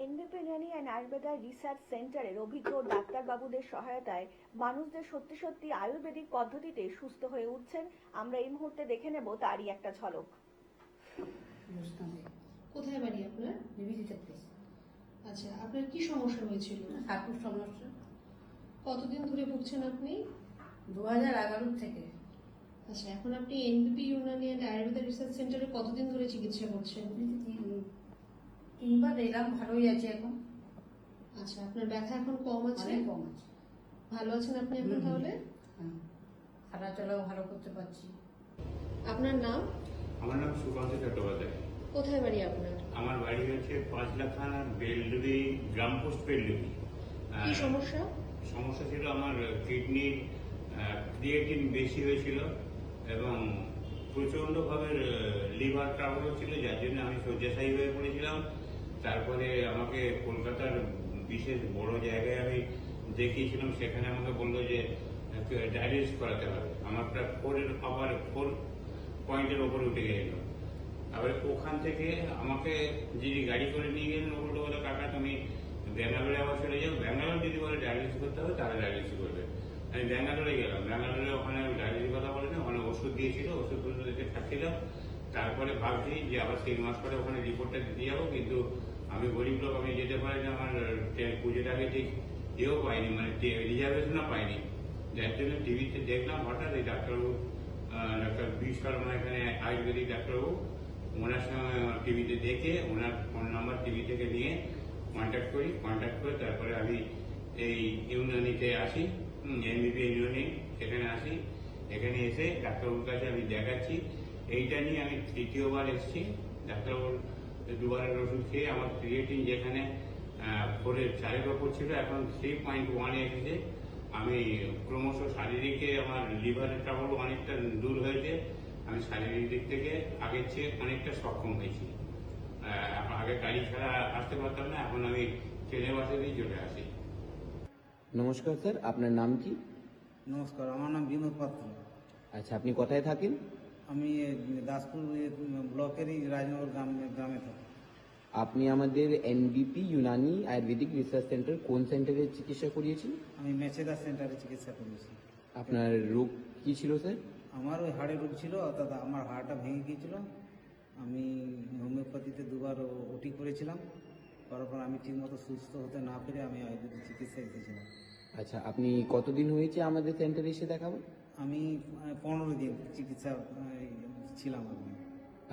[SPEAKER 1] এনবিপি ইউনানি অ্যান্ড আয়ুর্বেদা রিসার্চ সেন্টারের অভিজ্ঞ ডাক্তারবাবুদের সহায়তায় মানুষদের সত্যি সত্যি আয়ুর্বেদিক পদ্ধতিতে সুস্থ হয়ে উঠছেন। আমরা এই মুহূর্তে দেখে নেব তারই একটা ঝলক।
[SPEAKER 4] কোথায় বাড়ি আপনার?
[SPEAKER 5] বিবিধিতে প্লেস।
[SPEAKER 4] আচ্ছা, আপনার কি সমস্যা হয়েছিল?
[SPEAKER 5] হাঁটুর সমস্যা।
[SPEAKER 4] কতদিন ধরে ভুগছেন আপনি?
[SPEAKER 5] 2011 থেকে।
[SPEAKER 4] আচ্ছা, এখন আপনি এনবিপি ইউনানি অ্যান্ড আয়ুর্বেদা রিসার্চ সেন্টারে কতদিন ধরে চিকিৎসা করছেন?
[SPEAKER 5] তিনবার এলাম, ভালোই আছে এখন।
[SPEAKER 4] আচ্ছা, আপনার ব্যথা এখন কম আছে?
[SPEAKER 5] অনেক কম আছে।
[SPEAKER 4] ভালো আছেন আপনি এখন তাহলে?
[SPEAKER 5] হ্যাঁ, হাঁটা চলাও ভালো করতে পারছি।
[SPEAKER 4] আপনার নাম?
[SPEAKER 6] আমার নাম সুকান্ত চট্টোপাধ্যায়।
[SPEAKER 4] কোথায় বাড়ি আপনার?
[SPEAKER 6] আমার বাড়ি হচ্ছে 5 লাখ থানার বেলডুবি, গ্রাম পোস্ট বেলডুবি।
[SPEAKER 4] কি সমস্যা?
[SPEAKER 6] সমস্যা ছিল আমার কিডনির ক্রিয়েটিন বেশি হয়েছিল এবং প্রচণ্ডভাবে লিভার ট্রাবল হচ্ছিল, যার জন্য আমি শয্যাশায়ী হয়ে পড়েছিলাম। তারপরে আমাকে কলকাতার বিশেষ বড় জায়গায় আমি দেখিয়েছিলাম, সেখানে আমাকে বললো যে ডায়ালিসিস করাতে হবে। আমার প্রায় 4 পয়েন্টের ওপরে উঠে গেছিল। তারপরে ওখান থেকে আমাকে যিনি গাড়ি করে নিয়ে গেলেন, ও বললো কাকা তুমি ব্যাঙ্গালোরে আবার চলে যাও, ব্যাঙ্গালোর যদি বলে ডায়ালিসিস করতে হবে তাহলে ডায়ালিসিস করবে। আমি ব্যাঙ্গালোরে গেলাম, ব্যাঙ্গালোরে ওখানে ডায়ালিসিস কথা বলেনি, ওখানে ওষুধ দিয়েছিল, ওষুধগুলো দেখে থাকছিলাম। তারপরে ভাবছি যে আবার 3 মাস পরে ওখানে রিপোর্টটা দিতে যাবো, কিন্তু আমি গরিব লোক, আমি যেতে পারি না, আমার পুজোর আগে ঠিক ইয়েও পাইনি, মানে রিজার্ভেশনও পাইনি। যার জন্য টিভিতে দেখলাম হঠাৎ এই ডাক্তারবাবু, ডাক্তার বি শর্মা, এখানে আয়ুর্বেদিক ডাক্তারবাবু, ওনার সঙ্গে টিভিতে দেখে ওনার ফোন নাম্বার টিভি থেকে নিয়ে কন্ট্যাক্ট করে তারপরে আমি এই ইউনানিতে আসি, এনবিপি ইউনানি, সেখানে আসি। এখানে এসে ডাক্তারবাবুর কাছে আমি দেখাচ্ছি। এইটা নিয়ে আমি 3য় এসেছি। ডাক্তারবাবুর 2বারের ওষুধ খেয়ে আমার ক্রিয়েটিন যেখানে 4-এর ওপর ছিল, এখন 3.1 এসেছে। আমি ক্রমশ শারীরিকে আমার লিভারের ট্রাবল অনেকটা দূর হয়েছে। আমি শারীরিক দিক থেকে আগের চেয়ে অনেকটা সক্ষম হয়েছি। আগে গাড়ি ছাড়া আসতে পারতাম না, এখন আমি ট্রেনে বাসে দিয়ে চলে আসি।
[SPEAKER 7] নমস্কার স্যার, আপনার নাম কি?
[SPEAKER 8] নমস্কার, আমার নাম বিনোদ পাত্র।
[SPEAKER 7] আচ্ছা, আপনি কোথায় থাকেন?
[SPEAKER 8] আমি দাসপুর ব্লকেরই রাজনগর গ্রামে থাকি।
[SPEAKER 7] আপনি আমাদের এনবিপি ইউনানি আয়ুর্বেদিক রিসার্চ সেন্টার কোন সেন্টারে চিকিৎসা করিয়েছেন?
[SPEAKER 8] আমি মেচেদা সেন্টারে চিকিৎসা করেছি।
[SPEAKER 7] আপনার রোগ কি ছিল স্যার?
[SPEAKER 8] আমার ওই হাড়ের রোগ ছিল, অর্থাৎ আমার হাড়টা ভেঙে গিয়েছিল। আমি হোমিওপ্যাথিতে দুবার ওটি করেছিলাম, করার পর আমি ঠিকমতো সুস্থ হতে না পেরে আমি আয়ুর্বেদিক চিকিৎসা এসেছিলাম।
[SPEAKER 7] আচ্ছা, আপনি কতদিন হয়েছে আমাদের সেন্টারে এসে দেখাবেন?
[SPEAKER 8] আমি 15 দিন চিকিৎসা ছিলাম আমি।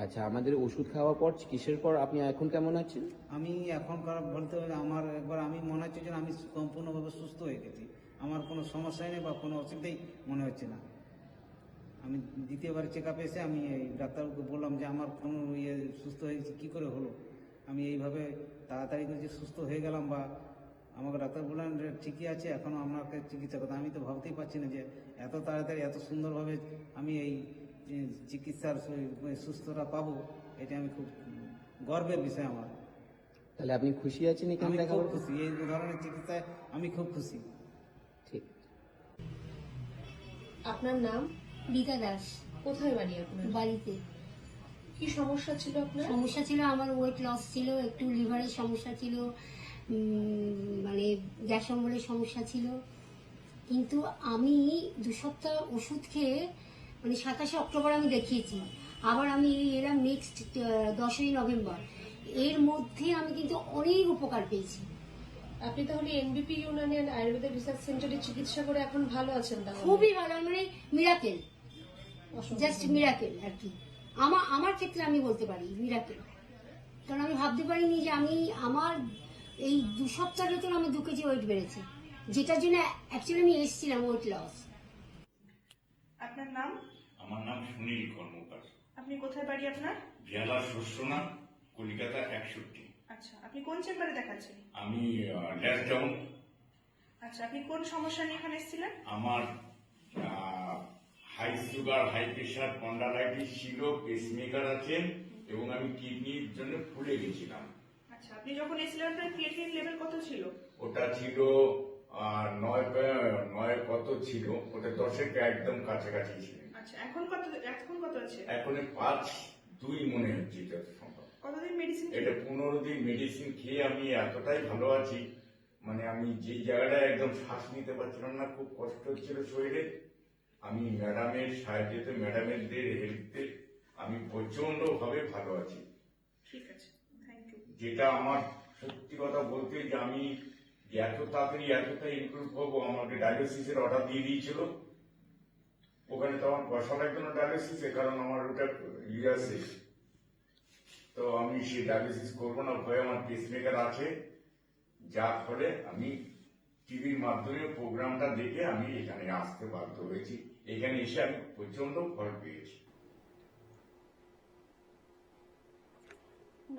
[SPEAKER 7] আচ্ছা, আমাদের ওষুধ খাওয়ার পর চিকিৎসার পর আপনি এখন কেমন আছেন?
[SPEAKER 8] আমি এখনকার বলতে আমার একবার আমি মনে হচ্ছে যে আমি সম্পূর্ণভাবে সুস্থ হয়ে গেছি। আমার কোনো সমস্যাই নেই বা কোনো অসুবিধাই মনে হচ্ছে না। আমি দ্বিতীয়বার চেক আপে এসে আমি এই ডাক্তারবাবুকে বললাম যে আমার কোনো সুস্থ হয়েছে কী করে হলো। আমি এইভাবে তাড়াতাড়ি করে যে সুস্থ হয়ে গেলাম, বা আমাকে ডাক্তার বললেন যে ঠিকই আছে, এখনও আপনাকে চিকিৎসা করতে। আমি তো ভাবতেই পারছি না যে এত তাড়াতাড়ি এত সুন্দরভাবে আমি এই চিকিৎসার সুস্থতা পাবো। এটা আমি খুব গর্বের বিষয় আমার।
[SPEAKER 7] তাহলে আপনি খুশি আছেন এখানে
[SPEAKER 8] আমি খুব
[SPEAKER 7] দেখাবার?
[SPEAKER 8] খুশি, এই ধরনের চিকিৎসায় আমি খুব খুশি।
[SPEAKER 7] ঠিক।
[SPEAKER 4] আপনার নাম?
[SPEAKER 9] রীতা দাস।
[SPEAKER 4] কোথায় বাড়ি আপনার?
[SPEAKER 9] বাড়িতে।
[SPEAKER 4] কি সমস্যা ছিল আপনার?
[SPEAKER 9] সমস্যা ছিল আমার ওয়েট লস ছিল, একটু লিভারের সমস্যা ছিল, মানে গ্যাস অম্বলের সমস্যা ছিল। কিন্তু আমি 2 সপ্তাহ ওষুধ খেয়ে মানে 27 অক্টোবর আমি দেখিয়েছি, আবার আমি এলাম নেক্সট 10ই নভেম্বর। এর মধ্যে আমি কিন্তু অনেক উপকার পেয়েছি।
[SPEAKER 4] আপনি তাহলে এনবিপি ইউনানি অ্যান্ড আয়ুর্বেদিক রিসার্চ সেন্টারে চিকিৎসা করে এখন ভালো আছেন? তাহলে
[SPEAKER 9] খুবই ভালো, মানে মিরাকেল, জাস্ট মিরাকেল আর কি। আমার ক্ষেত্রে আমি বলতে পারি মিরাকেল, কারণ আমি ভাবতে পারিনি যে আমার এই 2 সপ্তাহের ভেতর আমার 2 কেজি ওয়েট বেড়েছে, যেটার জন্য অ্যাকচুয়ালি আমি এসেছিলাম ওয়েট লস।
[SPEAKER 10] আপনার নাম?
[SPEAKER 6] আমার নাম সুনীল কর্মকার।
[SPEAKER 10] আপনি কোথায় বাড়ি আপনার?
[SPEAKER 6] জেলা শস্যনা, কলকাতা 61।
[SPEAKER 10] আচ্ছা, আপনি কোন চেম্বারে দেখাচ্ছেন?
[SPEAKER 6] আমি ল্যাস ডাউন।
[SPEAKER 10] আচ্ছা, আপনি কোন সমস্যা নিয়ে এখানে এসেছিলেন?
[SPEAKER 6] আমার high sugar, high pressure, spondylitis ছিল, পেসমেকার আছে, এবং আমি কিডনির জন্য ফুলে গেছিলাম।
[SPEAKER 10] আচ্ছা, আপনি যখন এসেছিলেন আপনার ক্রিয়েটিনিন লেভেল কত ছিল?
[SPEAKER 6] ওটা ছিল 9 কত ছিল, ওটা 10-এর একদম কাছাকাছি ছিল।
[SPEAKER 10] আচ্ছা, এখন কত আছে?
[SPEAKER 6] এখন 5.2 মনে হচ্ছে যত সম্ভব।
[SPEAKER 10] কতদিন মেডিসিন?
[SPEAKER 6] এটা 15 দিন মেডিসিন খেয়ে আমি এতটাই ভালো আছি, মানে আমি যে জায়গাটায় একদম শ্বাস নিতে পারছিলাম না, খুব কষ্ট হচ্ছিল শরীরে, আমি ম্যাডামের সাহায্যে, ম্যাডামের হেল্পে আমি প্রচন্ড ভাবে ভালো আছি।
[SPEAKER 10] ঠিক আছে, থ্যাংক ইউ।
[SPEAKER 6] যেটা আমার সত্যি কথা বলতে যে আমি এত তাড়াতাড়ি এতটাই ইমপ্রুভ হবো, আমাকে ডায়ালিসিসের অর্ডার দিয়ে দিয়েছিল। ওখানে তো আমার পয়সা লাগতো না ডায়ালিসিসে, কারণ আমার ওটা আছে। তো আমি সেই ডায়ালিসিস করবো না ভয়ে, আমার পেসমেকার আছে, যার ফলে আমি টিভির মাধ্যমে প্রোগ্রামটা দেখে আমি এখানে আসতে বাধ্য হয়েছি। এখানে এসে আমি প্রচন্ড ফল পেয়েছি।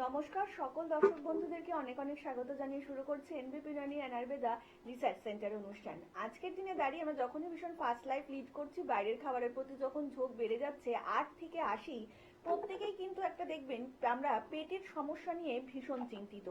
[SPEAKER 1] নমস্কার সকল দর্শক বন্ধুদেরকে অনেক অনেক স্বাগত জানিয়ে শুরু করছি এনবিপি Unani and Ayurveda research centre অনুষ্ঠান। আজকের দিনে দাঁড়িয়ে আমরা যখনই ভীষণ ফাস্ট লাইফ লিড করছি, বাইরের খাবারের প্রতি যখন ঝোঁক বেড়ে যাচ্ছে, 8 থেকে 80 প্রত্যেকেই কিন্তু একটা দেখবেন আমরা পেটের সমস্যা নিয়ে ভীষণ চিন্তিত।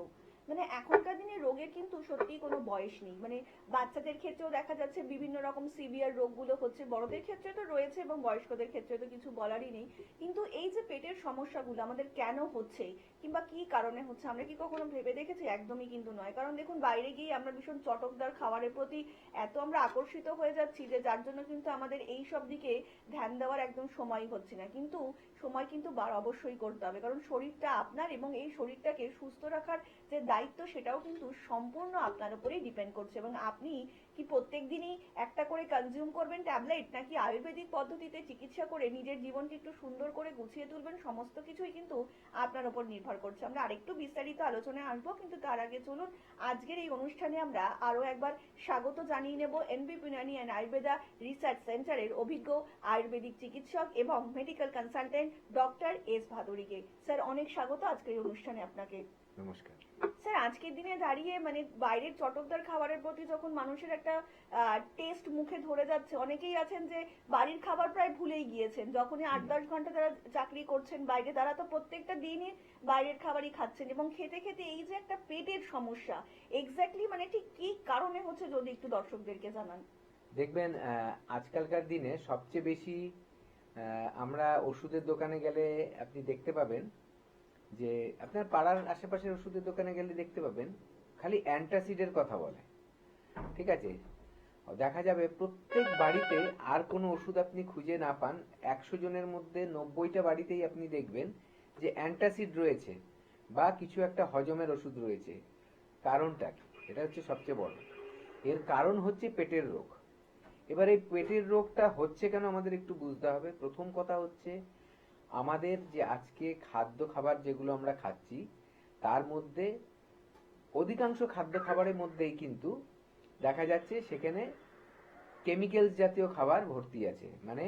[SPEAKER 1] মানে এখনকার দিনে রোগের কিন্তু সত্যি কোনো বয়স নেই। মানে বাচ্চাদের ক্ষেত্রেও দেখা যাচ্ছে বিভিন্ন রকম সিভিয়ার রোগগুলো হচ্ছে, বড়দের ক্ষেত্রে তো রয়েছে এবং বয়স্কদের ক্ষেত্রে তো কিছু বলারই নেই। কিন্তু এই যে পেটের সমস্যাগুলো আমাদের কেন হচ্ছে কিংবা কি কারণে হচ্ছে, আমরা কি কখনো ভেবে দেখেছি? একদমই কিন্তু নয়। কারণ দেখুন, বাইরে গিয়ে আমরা ভীষণ চটকদার খাবারের প্রতি এত আমরা আকর্ষিত হয়ে যাচ্ছি যে যার জন্য কিন্তু আমাদের এই সব দিকে ধ্যান দেওয়ার একদম সময় হচ্ছে না। কিন্তু সময় কিন্তু অবশ্যই করতে হবে, কারণ শরীরটা আপনার এবং এই শরীরটাকে সুস্থ রাখার যে দায়িত্ব সেটাও কিন্তু সম্পূর্ণ আপনার উপরেই ডিপেন্ড করছে। এবং আপনি কি প্রত্যেক দিনই একটা করে কনজিউম করবেন ট্যাবলেট, নাকি আয়ুর্বেদিক পদ্ধতিতে চিকিৎসা করে নিজের জীবনকে একটু সুন্দর করে গুছিয়ে তুলবেন, সমস্ত কিছুই কিন্তু আপনার উপর নির্ভর করছে। আমরা আরেকটু বিস্তারিত আলোচনায় আসবো, কিন্তু তার আগে চলুন আজকের এই অনুষ্ঠানে আমরা আরো একবার স্বাগত জানিয়ে নেব NBP Unani and Ayurveda research সেন্টারের অভিজ্ঞ আয়ুর্বেদিক চিকিৎসক এবং মেডিকেল কনসালটেন্ট ডক্টর এস ভাদুরীকে। স্যার, অনেক স্বাগত আজকের এই অনুষ্ঠানে আপনাকে।
[SPEAKER 2] নমস্কার
[SPEAKER 1] স্যার, আজকের দিনে দাঁড়িয়ে মানে বাইরের চটকদার খাবারের প্রতি যখন মানুষের একটা টেস্ট মুখে ধরে যাচ্ছে, অনেকেই আছেন যে বাড়ির খাবার প্রায় ভুলেই গিয়েছেন। যখনই 8-10 ঘন্টা যারা চাকরি করছেন বাইরে, তারা তো প্রত্যেকটা দিনই বাইরের খাবারই খাচ্ছেন, এবং খেতে খেতে এই যে একটা পেটের সমস্যা, এক্স্যাক্টলি মানে ঠিক কি কারণে হচ্ছে যদি একটু দর্শকদেরকে জানান।
[SPEAKER 2] দেখবেন আজকালকার দিনে সবচেয়ে বেশি আমরা ওষুধের দোকানে গেলে আপনি দেখতে পাবেন যে আপনার পাড়ার আশেপাশের ওষুধের দোকানে গেলে দেখতে পাবেন খালি অ্যান্টাসিডের কথা বলে, ঠিক আছে? দেখা যাবে প্রত্যেক বাড়িতে আর কোনো ওষুধ আপনি খুঁজে না পান, 100 জনের মধ্যে 90টা বাড়িতেই আপনি দেখবেন যে অ্যান্টাসিড রয়েছে বা কিছু একটা হজমের ওষুধ রয়েছে। কারণটা কি? এটা হচ্ছে সবচেয়ে বড়। এর কারণ হচ্ছে পেটের রোগ। এবার এই পেটের রোগটা হচ্ছে কেন আমাদের একটু বুঝতে হবে। প্রথম কথা হচ্ছে আমাদের যে আজকে খাদ্য খাবার যেগুলো আমরা খাচ্ছি তার মধ্যে অধিকাংশ খাদ্য খাবারের মধ্যেই কিন্তু দেখা যাচ্ছে সেখানে কেমিক্যালস জাতীয় খাবার ভর্তি আছে। মানে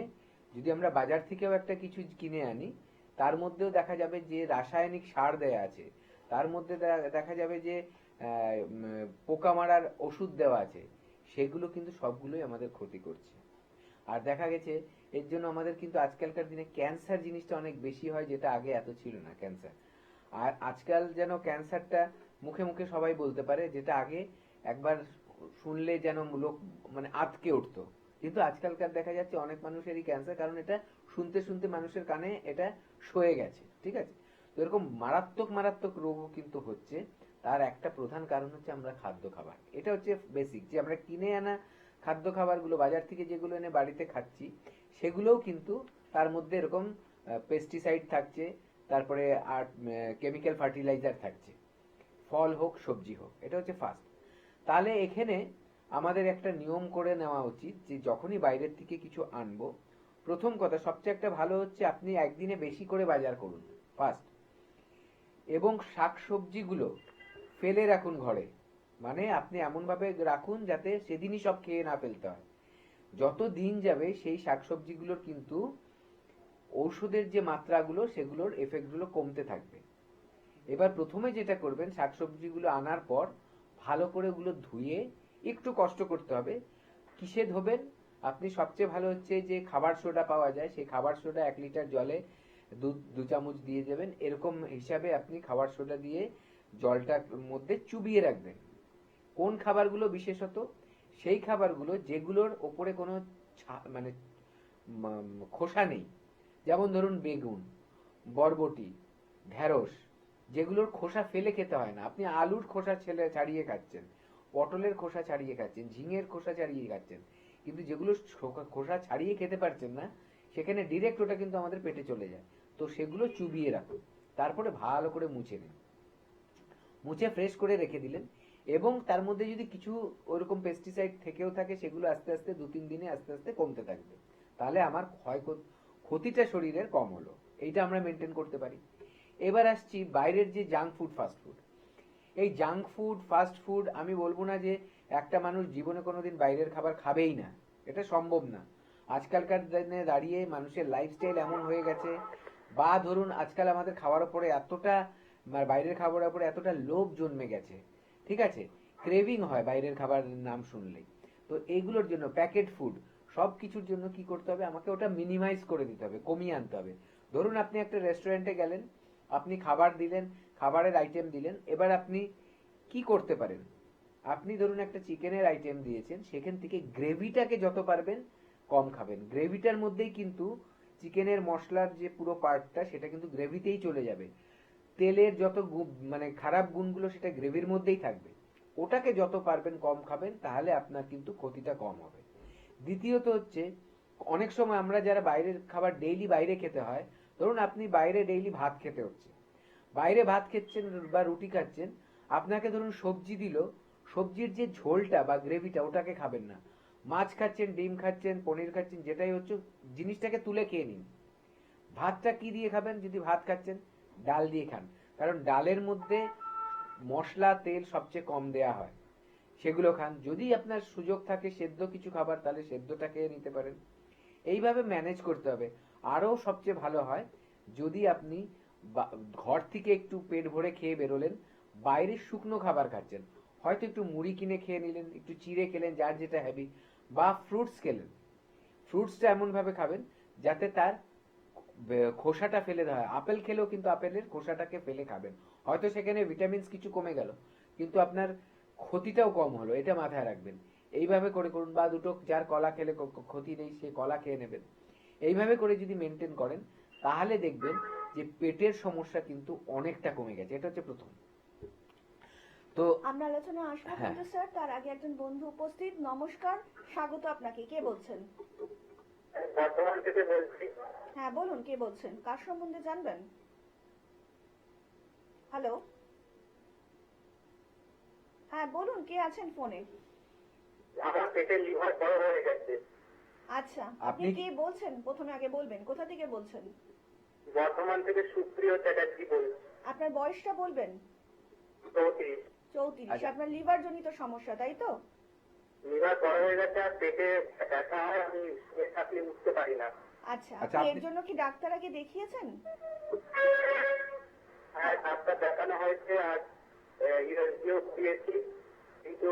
[SPEAKER 2] যদি আমরা বাজার থেকেও একটা কিছু কিনে আনি তার মধ্যেও দেখা যাবে যে রাসায়নিক সার দেয়া আছে, তার মধ্যে দেখা যাবে যে পোকা মারার ওষুধ দেওয়া আছে, সেগুলো কিন্তু সবগুলোই আমাদের ক্ষতি করছে। আর দেখা গেছে এর জন্য আমাদের কিন্তু আজকালকার দিনে ক্যান্সার জিনিসটা অনেক বেশি হয়, যেটা আগে এত ছিল না ক্যান্সার। আর আজকাল যেন ক্যান্সারটা মুখে মুখে সবাই বলতে পারে, যেটা আগে একবার শুনলে যেন লোক মানে আঁতকে উঠতো। কিন্তু আজকালকার দেখা যাচ্ছে অনেক মানুষেরই ক্যান্সার, কারণ এটা শুনতে শুনতে মানুষের কানে এটা সয়ে গেছে, ঠিক আছে? তো এরকম মারাত্মক মারাত্মক রোগও কিন্তু হচ্ছে। তার একটা প্রধান কারণ হচ্ছে আমরা খাদ্য খাবার। এটা হচ্ছে বেসিক, যে আমরা কিনে আনা খাদ্য খাবারগুলো বাজার থেকে যেগুলো এনে বাড়িতে খাচ্ছি সেগুলোও কিন্তু তার মধ্যে এরকম পেস্টিসাইড থাকছে, তারপরে আর কেমিক্যাল ফার্টিলাইজার থাকছে, ফল হোক সবজি হোক। এটা হচ্ছে ফার্স্ট। তাহলে এখানে আমাদের একটা নিয়ম করে নেওয়া উচিত যে যখনই বাইরের থেকে কিছু আনবো, প্রথম কথা সবচেয়ে একটা ভালো হচ্ছে আপনি একদিনে বেশি করে বাজার করুন ফার্স্ট, এবং শাকসবজিগুলো ফেলে রাখুন ঘরে। মানে আপনি এমন ভাবে রাখুন যাতে সেদিনই সব খেয়ে না ফেলতে হয়। যত দিন যাবে সেই শাকসবজিগুলোর কিন্তু ঔষধের যে মাত্রাগুলো সেগুলোর এফেক্টগুলো কমতে থাকবে। এবার প্রথমে যেটা করবেন, শাকসবজিগুলো আনার পর ভালো করে ওগুলো ধুয়ে, একটু কষ্ট করতে হবে। কিসে ধোবেন? আপনি সবচেয়ে ভালো হচ্ছে যে খাবার সোডা পাওয়া যায়, সেই খাবার সোডা 1 লিটার জলে 2 চামচ দিয়ে দেবেন। এরকম হিসাবে আপনি খাবার সোডা দিয়ে জলটার মধ্যে চুবিয়ে রাখবেন। কোন খাবারগুলো? বিশেষত সেই খাবারগুলো যেগুলোর ওপরে কোনো মানে খোসা নেই। যেমন ধরুন বেগুন, বরবটি, ঢেঁড়স, যেগুলোর খোসা ফেলে খেতে হয় না। আপনি আলুর খোসা ছাড়িয়ে খাচ্ছেন, পটলের খোসা ছাড়িয়ে খাচ্ছেন, ঝিঙের খোসা ছাড়িয়ে খাচ্ছেন, কিন্তু যেগুলো খোসা ছাড়িয়ে খেতে পারছেন না সেখানে ডিরেক্ট ওটা কিন্তু আমাদের পেটে চলে যায়। তো সেগুলো চুবিয়ে রাখুন, তারপরে ভালো করে মুছে নিন। মুছে ফ্রেশ করে রেখে দিলেন, এবং তার মধ্যে যদি কিছু ওরকম পেস্টিসাইড থেকেও থাকে সেগুলো আস্তে আস্তে 2-3 দিনে আস্তে আস্তে কমতে থাকবে। তাহলে আমার ক্ষতিটা শরীরের কম হলো। এইটা আমরা মেনটেন করতে পারি। এবার আসছি বাইরের যে জাঙ্ক ফুড, ফাস্ট ফুড। এই জাঙ্ক ফুড, ফাস্ট ফুড, আমি বলবো না যে একটা মানুষ জীবনে কোনোদিন বাইরের খাবার খাবেই না, এটা সম্ভব না। আজকালকার দিনে দাঁড়িয়ে মানুষের লাইফস্টাইল এমন হয়ে গেছে, বা ধরুন আজকাল আমাদের খাওয়ার উপরে এতটা, বাইরের খাবারের উপরে এতটা লোভ জন্মে গেছে, ঠিক আছে? ক্রেভিং হয় বাইরের খাবার নাম শুনলেই। তো এইগুলোর জন্য প্যাকেট ফুড সব কিছুর জন্য কি করতে হবে? আমাকে ওটা মিনিমাইজ করে দিতে হবে, কমিয়ে আনতে হবে। ধরুন আপনি একটা রেস্টুরেন্টে গেলেন, আপনি খাবার দিলেন, খাবারের আইটেম দিলেন। এবার আপনি কি করতে পারেন? আপনি ধরুন একটা চিকেনের আইটেম দিয়েছেন, সেখান থেকে গ্রেভিটাকে যত পারবেন কম খাবেন। গ্রেভিটার মধ্যেই কিন্তু চিকেনের মশলার যে পুরো পার্টটা সেটা কিন্তু গ্রেভিতেই চলে যাবে। তেলের যত মানে খারাপ গুণগুলো সেটা গ্রেভির মধ্যেই থাকবে। ওটাকে যত পারবেন কম খাবেন, তাহলে আপনার কিন্তু ক্ষতিটা কম হবে। দ্বিতীয়ত হচ্ছে, অনেক সময় আমরা যারা বাইরের খাবার ডেইলি বাইরে খেতে হয়, ধরুন আপনি বাইরে ডেইলি ভাত খেতে হচ্ছে, বাইরে ভাত খেচ্ছেন বা রুটি খাচ্ছেন, আপনাকে ধরুন সবজি দিল, সবজির যে ঝোলটা বা গ্রেভিটা ওটাকে খাবেন না। মাছ খাচ্ছেন, ডিম খাচ্ছেন, পনির খাচ্ছেন, যেটাই হচ্ছে জিনিসটাকে তুলে খেয়ে নিন। ভাতটা কি দিয়ে খাবেন? যদি ভাত খাচ্ছেন ডাল দিয়ে খান, কারণ ডালের মধ্যে মশলা তেল সবচেয়ে কম দেয়া হয়, সেগুলো খান। যদি আপনার সুযোগ থাকে সেদ্ধ কিছু খাবার, তাহলে সেদ্ধটা খেয়ে নিতে পারেন। এইভাবে ম্যানেজ করতে হবে। আরো সবচেয়ে ভালো হয় যদি আপনি ঘর থেকে একটু পেট ভরে খেয়ে বেরোলেন, বাইরের শুকনো খাবার খাচ্ছেন, হয়তো একটু মুড়ি কিনে খেয়ে নিলেন, একটু চিড়ে খেলেন, যার যেটা হ্যাবি, বা ফ্রুটস খেলেন। ফ্রুটসটা এমন ভাবে খাবেন যাতে তার খোসাটা ফেলে দেওয়া হয়। আপেল খেলেও কিন্তু আপেলের খোসাটাকে ফেলে খাবেন, হয়তো সেখানে ভিটামিনস কিছু কমে গেল, কিন্তু আপনার ক্ষতিটাও কম হলো, এটা মাথায় রাখবেন। এইভাবে করে করুন। বা দুটো যার কলা খেলে ক্ষতি নেই, সে কলা খেয়ে নেবেন। এইভাবে করে যদি মেনটেন করেন তাহলে দেখবেন যে পেটের সমস্যা কিন্তু অনেকটা কমে গেছে। এটা হচ্ছে প্রথম। তো
[SPEAKER 1] আমরা আলোচনা আসবো
[SPEAKER 2] হ্যাঁ।
[SPEAKER 1] কিন্তু স্যার তার আগে একজন বন্ধু উপস্থিত। নমস্কার, স্বাগত আপনাকে। কে বলছেন?
[SPEAKER 3] বর্তমান থেকে বলছি।
[SPEAKER 1] হ্যাঁ বলুন, কে বলছেন, কার সম্বন্ধে জানবেন? হ্যালো, হ্যাঁ বলুন, কে আছেন ফোনে?
[SPEAKER 3] আমার পেটের লিভার বড় হয়ে গেছে।
[SPEAKER 1] আচ্ছা, আপনি
[SPEAKER 2] আপনি-
[SPEAKER 1] কে বলছেন? প্রথমে আগে বলবেন কোথা থেকে বলছেন।
[SPEAKER 3] বর্তমান থেকে সুপ্রিয় চ্যাটার্জি বলছি।
[SPEAKER 1] আপনার বয়সটা বলবেন।
[SPEAKER 3] 34।
[SPEAKER 1] 34।
[SPEAKER 2] আচ্ছা।
[SPEAKER 1] আপনার লিভার জনিত সমস্যা, তাই তো?
[SPEAKER 3] লিভার বড় হয়ে গেছে আর পেটে ব্যথা হয়, আমি শুয়ে থাকলে উঠতে পারি না।
[SPEAKER 1] আচ্ছা,
[SPEAKER 2] আচ্ছা,
[SPEAKER 1] আপনি এর
[SPEAKER 2] আপনি-
[SPEAKER 1] জন্য কি ডাক্তার আগে দেখিয়েছেন?
[SPEAKER 3] হ্যাঁ, ডাক্তার দেখানো হয়েছে আর ইউএসজিও দিয়েছি, কিন্তু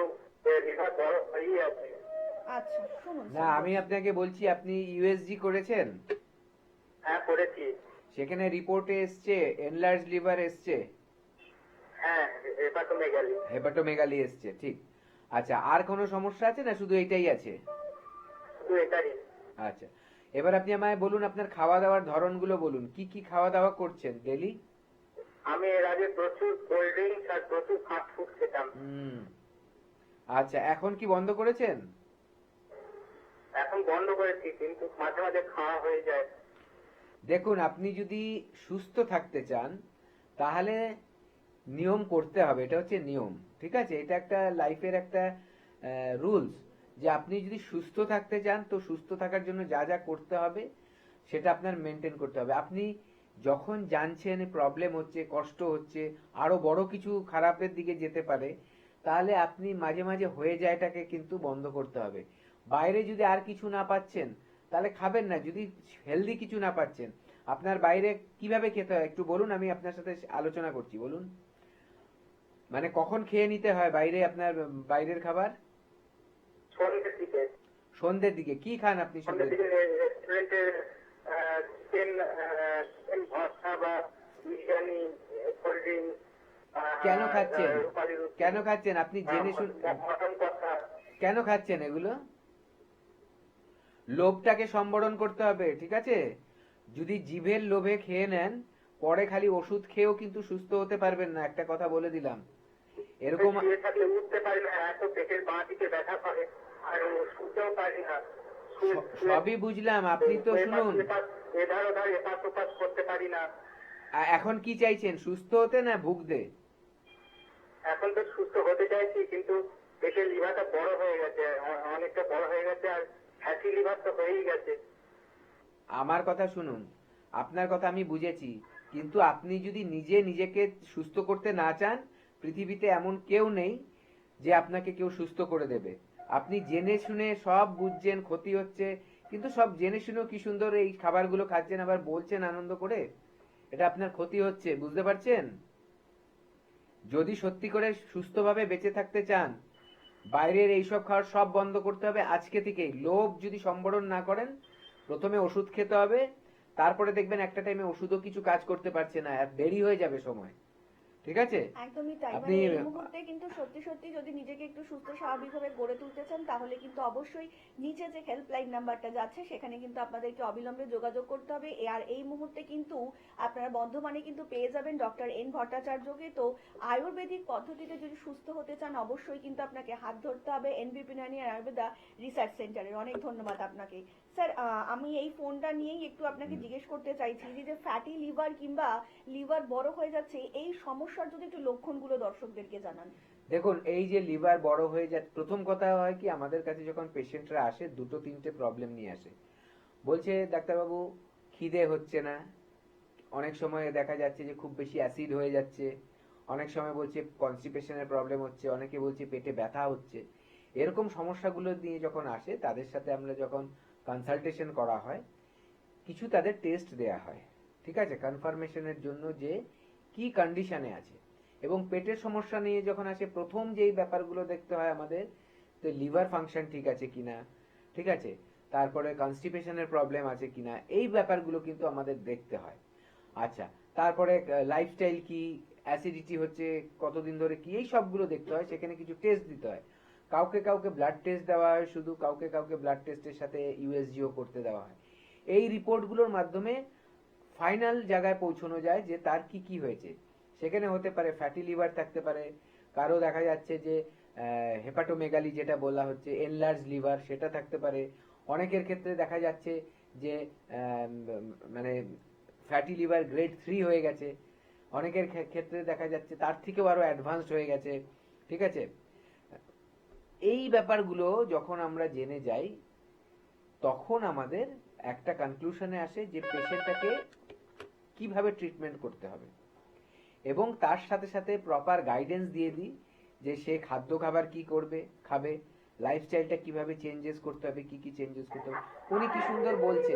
[SPEAKER 3] লিভার বড় হয়েই আছে।
[SPEAKER 1] আচ্ছা শুনুন
[SPEAKER 2] না,
[SPEAKER 1] স্যার,
[SPEAKER 2] আমি আপনাকে বলছি আপনি ইউএসজি করেছেন?
[SPEAKER 3] হ্যাঁ করেছি।
[SPEAKER 2] সেখানে রিপোর্টে এসছে এনলার্জ লিভার এসছে,
[SPEAKER 3] হ্যাঁ, হেপাটোমেগালি।
[SPEAKER 2] হেপাটোমেগালি এসছে, ঠিক। আচ্ছা, আর কোনো সমস্যা আছে না শুধু এটাই আছে?
[SPEAKER 3] শুধু এটাই।
[SPEAKER 2] আচ্ছা, এবার আপনি আমায় বলুন আপনার খাওয়া দাওয়ার ধরনগুলো বলুন, কি কি খাওয়া দাওয়া করছেন ডেলি?
[SPEAKER 3] আমি এর আগে প্রচুর কোল্ড ড্রিঙ্কস আর প্রচুর ফাস্ট ফুড খেতাম।
[SPEAKER 2] আচ্ছা, এখন কি বন্ধ করেছেন?
[SPEAKER 3] এখন বন্ধ করেছি, কিন্তু মাঝে মাঝে খাওয়া হয়ে যায়।
[SPEAKER 2] দেখুন, আপনি যদি সুস্থ থাকতে চান তাহলে নিয়ম করতে হবে, এটা হচ্ছে নিয়ম, ঠিক আছে? এটা একটা লাইফের একটা রুলস, যে আপনি যদি সুস্থ থাকতে চান তো সুস্থ থাকার জন্য যা যা করতে হবে সেটা আপনার মেনটেন করতে হবে। আপনি যখন জানছেন প্রবলেম হচ্ছে, কষ্ট হচ্ছে, আরো বড় কিছু খারাপের দিকে যেতে পারে, তাহলে আপনি মাঝে মাঝে হয়ে যায়টাকে কিন্তু বন্ধ করতে হবে। বাইরে যদি আর কিছু না পাচ্ছেন তাহলে খাবেন না। যদি হেলদি কিছু না পাচ্ছেন, আপনার বাইরে কিভাবে খেতে হয় একটু বলুন, আমি আপনার সাথে আলোচনা করছি। বলুন, মানে কখন খেয়ে নিতে হয় বাইরে আপনার বাইরের খাবার?
[SPEAKER 3] সন্ধ্যের দিকে।
[SPEAKER 2] সন্ধ্যের দিকে। কি খান আপনি
[SPEAKER 3] সন্ধ্যের
[SPEAKER 2] সন্ধ্যের
[SPEAKER 3] দিকে রেস্টুরেন্টে চিকেন ভর্তা বা বিরিয়ানি, কোল্ড ড্রিঙ্ক।
[SPEAKER 2] কেন খাচ্ছেন? কেন খাচ্ছেন আপনি জেনে শুনে?
[SPEAKER 3] মটন কষা।
[SPEAKER 2] কেন খাচ্ছেন এগুলো? লোভটাকে সম্বরণ করতে হবে, ঠিক আছে? যদি জিভের লোভে খেয়ে নেন, পরে খালি ওষুধ খেয়েও কিন্তু সুস্থ হতে পারবেন না, একটা কথা বলে দিলাম। এরকম
[SPEAKER 3] শুয়ে থাকলে উঠতে পারি না, এত পেটের বাঁ দিকে ব্যথা করে, আর শুতেও পারি না।
[SPEAKER 2] সবই বুঝলাম, আপনি তো শুনুন,
[SPEAKER 3] এধার ওধার এপাশ ওপাশ করতে পারি না।
[SPEAKER 2] এখন কি চাইছেন, সুস্থ হতে না ভুগতে?
[SPEAKER 3] এখন তো সুস্থ হতে চাইছি, কিন্তু পেটের লিভারটা বড় হয়ে গেছে, অনেকটা বড় হয়ে গেছে, আর ফ্যাটি লিভার তো হয়েই গেছে।
[SPEAKER 2] আমার কথা শুনুন, আপনার কথা আমি বুঝেছি, কিন্তু আপনি যদি নিজে নিজেকে সুস্থ করতে না চান, পৃথিবীতে এমন কেউ নেই যে আপনাকে কেউ সুস্থ করে দেবে। আপনি জেনে শুনে সব বুঝছেন, ক্ষতি হচ্ছে, কিন্তু সব জেনে শুনেও কি সুন্দর এই খাবারগুলো খাচ্ছেন, আবার বলছেন আনন্দ করে। এটা আপনার ক্ষতি হচ্ছে, বুঝতে পারছেন? যদি সত্যি করে সুস্থভাবে বেঁচে থাকতে চান, বাইরের এইসব খাবার সব বন্ধ করতে হবে আজকে থেকেই। লোভ যদি সম্বরণ না করেন, প্রথমে ওষুধ খেতে হবে, তারপরে দেখবেন একটা টাইমে ওষুধও কিছু কাজ করতে পারছে না, আর দেরি হয়ে যাবে সময়, ঠিক আছে?
[SPEAKER 1] একদমই তাই।
[SPEAKER 2] আপনি
[SPEAKER 1] মানে এই মুহূর্তে কিন্তু সত্যি সত্যি যদি নিজেকে একটু সুস্থ স্বাভাবিকভাবে গড়ে তুলতে চান, তাহলে কিন্তু অবশ্যই নিচে যে হেল্পলাইন নাম্বারটা যাচ্ছে সেখানে কিন্তু আপনাদেরকে অবিলম্বে যোগাযোগ করতে হবে। আর এই মুহূর্তে কিন্তু আপনারা বর্ধমানে কিন্তু পেয়ে যাবেন ডক্টর এন ভট্টাচার্যকে। তো আয়ুর্বেদিক পদ্ধতিতে যদি সুস্থ হতে চান, অবশ্যই কিন্তু আপনাকে হাত ধরতে হবে এনবিপি ইউনানি আয়ুর্বেদা রিসার্চ সেন্টারের। অনেক ধন্যবাদ আপনাকে স্যার। আমি এই ফোনটা নিয়েই একটু আপনাকে জিজ্ঞেস করতে চাইছি যে ফ্যাটি লিভার কিংবা লিভার বড় হয়ে যাচ্ছে, এই সমস্যার যদি একটু লক্ষণগুলো দর্শকদেরকে জানান।
[SPEAKER 2] দেখুন, এই যে লিভার বড় হয়ে যায়, প্রথম কথা হয় কি, আমাদের কাছে যখন পেশেন্টরা আসে দুটো তিনটে প্রবলেম নিয়ে আসে। বলছে ডাক্তারবাবু খিদে হচ্ছে না, অনেক সময় দেখা যাচ্ছে যে খুব বেশি অ্যাসিড হয়ে যাচ্ছে, অনেক সময় বলছে কনস্টিপেশনের প্রবলেম হচ্ছে, অনেকে বলছে পেটে ব্যথা হচ্ছে। এরকম সমস্যাগুলো নিয়ে যখন আসে, তাদের সাথে আমরা যখন কনসালটেশন করা হয়, কিছু তাদের টেস্ট দেয়া হয়, ঠিক আছে, কনফার্মেশনের জন্য যে কি কন্ডিশনে আছে। এবং পেটের সমস্যা নিয়ে যখন আসে, প্রথম যেই ব্যাপারগুলো দেখতে হয় আমাদের, তো লিভার ফাংশন ঠিক আছে কিনা, ঠিক আছে, তারপরে কনস্টিপেশনের প্রবলেম আছে কিনা, এই ব্যাপারগুলো কিন্তু আমাদের দেখতে হয়। আচ্ছা, তারপরে লাইফস্টাইল কি, অ্যাসিডিটি হচ্ছে কতদিন ধরে কি, এই সবগুলো দেখতে হয়। সেখানে কিছু টেস্ট দিতে হয়। কাউকে কাউকে ব্লাড টেস্ট দেওয়া হয় শুধু, কাউকে কাউকে ব্লাড টেস্টের সাথে ইউএসজিও করতে দেওয়া হয়। এই রিপোর্টগুলোর মাধ্যমে ফাইনাল জায়গায় পৌঁছানো যায় যে তার কি কি হয়েছে। সেখানে হতে পারে ফ্যাটি লিভার থাকতে পারে, কারো দেখা যাচ্ছে যে হেপাটোমেগালি যেটা বলা হচ্ছে এনলার্জ লিভার সেটা থাকতে পারে, অনেকের ক্ষেত্রে দেখা যাচ্ছে যে মানে ফ্যাটি লিভার গ্রেড 3 হয়ে গেছে, অনেকের ক্ষেত্রে দেখা যাচ্ছে তার থেকেও আরো অ্যাডভান্সড হয়ে গেছে। ঠিক আছে, এই ব্যাপারগুলো যখন আমরা জেনে যাই তখন আমাদের একটা কনক্লুশনে আসে যে পেশেন্টটাকে কিভাবে ট্রিটমেন্ট করতে হবে, এবং তার সাথে সাথে প্রপার গাইডেন্স দিয়ে দিই যে সে খাদ্য খাবার কি করবে, খাবে, লাইফস্টাইলটা কিভাবে চেঞ্জেস করতে হবে, কি কি চেঞ্জেস করতে হবে। উনি কি সুন্দর বলছে,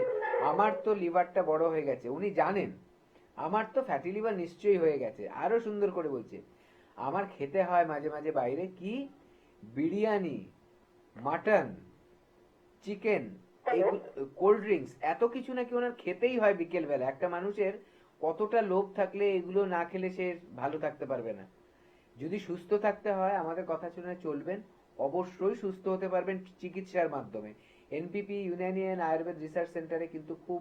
[SPEAKER 2] আমার তো লিভারটা বড় হয়ে গেছে, উনি জানেন আমার তো ফ্যাটি লিভার নিশ্চয়ই হয়ে গেছে। আরো সুন্দর করে বলছে, আমার খেতে হয় মাঝে মাঝে বাইরে কি biryani, mutton, chicken, cold drinks, এত কিছু নাকি ওনার খেতেই হয় বিকেল বেলা। একটা মানুষের কতটা লোভ থাকলে এগুলো না খেলে সে ভালো থাকতে পারবে না। যদি সুস্থ থাকতে হয় আমাদের কথা শুনে চলবেন, অবশ্যই সুস্থ হতে পারবেন চিকিৎসার মাধ্যমে। এনপিপি ইউনানিয়ান আয়ুর্বেদ রিসার্চ সেন্টারে কিন্তু খুব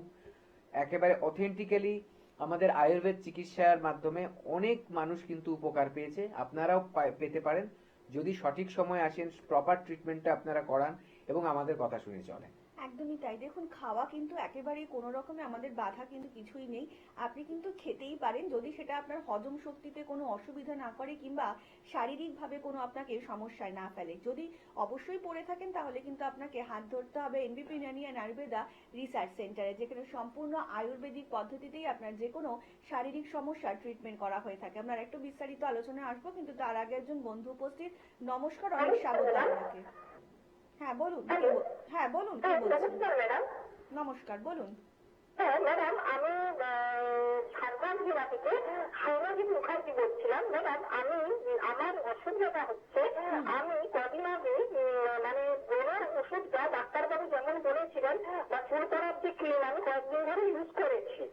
[SPEAKER 2] একেবারে অথেন্টিক্যালি আমাদের আয়ুর্বেদ চিকিৎসার মাধ্যমে অনেক মানুষ কিন্তু উপকার পেয়েছে। আপনারাও পেতে পারেন যদি সঠিক সময় আসেন, প্রপার ট্রিটমেন্টটা আপনারা করান এবং আমাদের কথা শুনে চলেন।
[SPEAKER 1] একদমই তাই। দেখুন, খাওয়া কিন্তু একেবারেই কোনো রকমে আমাদের বাধা কিন্তু কিছুই নেই। আপনি কিন্তু খেতেই পারেন যদি সেটা আপনার হজম শক্তিতে কোনো অসুবিধা না করে কিংবা শারীরিকভাবে কোনো আপনাকে সমস্যায় না ফেলে। যদি অবশ্যই পড়ে থাকেন তাহলে কিন্তু আপনাকে হাত ধরতে হবে এনবিপি ইউনানিয়ান আয়ুর্বেদা রিসার্চ সেন্টারে, যেখানে সম্পূর্ণ আয়ুর্বেদিক পদ্ধতিতেই আপনার যে কোনো শারীরিক সমস্যার ট্রিটমেন্ট করা হয়ে থাকে। আমরা একটু বিস্তারিত আলোচনায় আসবো, কিন্তু তার আগে একজন বন্ধু উপস্থিত। নমস্কার, অনেক স্বাগত আপনাকে। হ্যাঁ বলুন, হ্যাঁ বলুন, কি বলছেন?
[SPEAKER 3] ম্যাডাম,
[SPEAKER 1] নমস্কার, বলুন।
[SPEAKER 3] হ্যাঁ ম্যাডাম, আমি ঝাড়গ্রাম জেলা থেকে সৌরজিৎ মুখার্জি বলছিলাম। ম্যাডাম, আমার অসুবিধাটা হচ্ছে, আমি কদিন আগে মানে ব্রেনের ওষুধটা ডাক্তারবাবু যেমন বলেছিলেন বা চুল করার যে ক্রিম আমি কয়েকদিন ধরে ইউজ করেছি।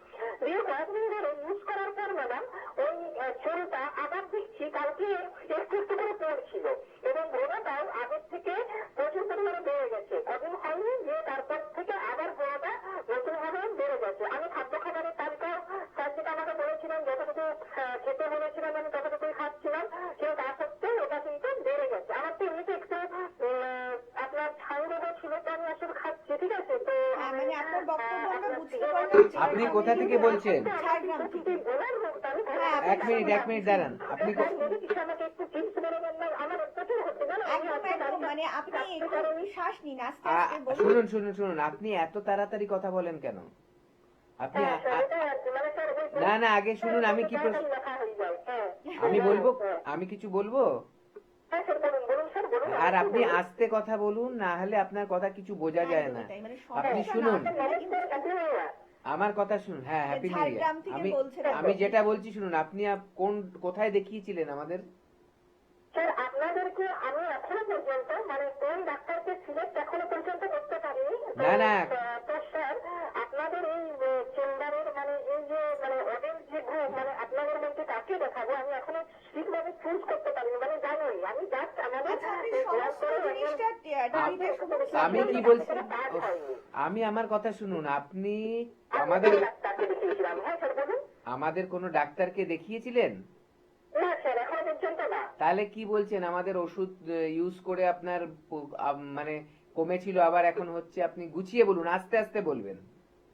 [SPEAKER 3] দিয়ে কয়েকদিন ধরে ইউজ করার পর ম্যাডাম ওই চুলটা আবার দেখছি কালকে একটু একটু করে পড়ছিল এবং ব্রেনটাও আগের থেকে প্রচুর পরিমাণে বেড়ে গেছে। কদিন হয়নি যে তারপর থেকে আবার ব্রেনটা নতুন ভাবে বেড়ে গেছে। আমি খাদ্য খাবারের তালিকা স্যার যেটা আমাকে বলেছিলেন, যতটুকু খেতে বলেছিলাম আমি ততটুকুই খাচ্ছিলাম, কিন্তু তা সত্ত্বেও ওটা কিন্তু বেড়ে গেছে। আমার তো এমনিতে একটু আপনার থাইরয়েড ছিল, তো আমি আসলে খাচ্ছি। ঠিক আছে, তো
[SPEAKER 1] মানে আপনার বক্তব্য আমরা বুঝতে পারলাম।
[SPEAKER 2] আপনি কোথা থেকে বলছেন?
[SPEAKER 1] ঝাড়গ্রাম থেকে। হ্যাঁ,
[SPEAKER 2] এক মিনিট দাঁড়ান। আপনি
[SPEAKER 3] আমাকে একটু টিপস বেরোবেন না, আমার প্রচুর হচ্ছে জানো।
[SPEAKER 1] একদম, মানে আপনি একটু শ্বাস নিন, আস্তে আস্তে বলুন।
[SPEAKER 2] শুনুন, আপনি এত তাড়াতাড়ি কথা বলেন কেন? আপনি
[SPEAKER 3] না
[SPEAKER 2] না আগে শুনুন, আমি কি আমি বলবো, আমি কিছু বলবো, আর আপনি আস্তে কথা বলুন, না হলে আপনার কথা কিছু বোঝা যায় না। আপনি শুনুন, আমার কথা শুনুন। হ্যাঁ, হ্যাপি নিউ ইয়ার। আমি যেটা বলছি শুনুন, আপনি কোথায় দেখিয়েছিলেন আমাদের?
[SPEAKER 3] স্যার, আপনাদেরকে আমি এখনো পর্যন্ত মানে কোন ডাক্তারকে সিলেক্ট এখনো পর্যন্ত করতে পারিনি।
[SPEAKER 2] না
[SPEAKER 3] তো স্যার, আপনাদের এই চেম্বারের মানে এই যে মানে ওদের যে গ্রুপ, মানে আপনাদের মধ্যে কাকে দেখাবো আমি এখনো ঠিকভাবে চুজ করতে পারিনি। মানে জানোই আমি জাস্ট আমাদের
[SPEAKER 2] আমি কি বলছি, আমি আমার কথা শুনুন। আপনি আমাদের
[SPEAKER 3] ডাক্তারকে দেখিয়েছিলাম। হ্যাঁ স্যার, বলুন।
[SPEAKER 2] আমাদের কোন ডাক্তারকে দেখিয়েছিলেন?
[SPEAKER 3] না স্যার, এখনো পর্যন্ত না।
[SPEAKER 2] তাহলে কি বলছেন, আমাদের ওষুধ ইউজ করে আপনার মানে কমেছিল আবার এখন হচ্ছে? আপনি গুছিয়ে বলুন, আস্তে আস্তে বলবেন।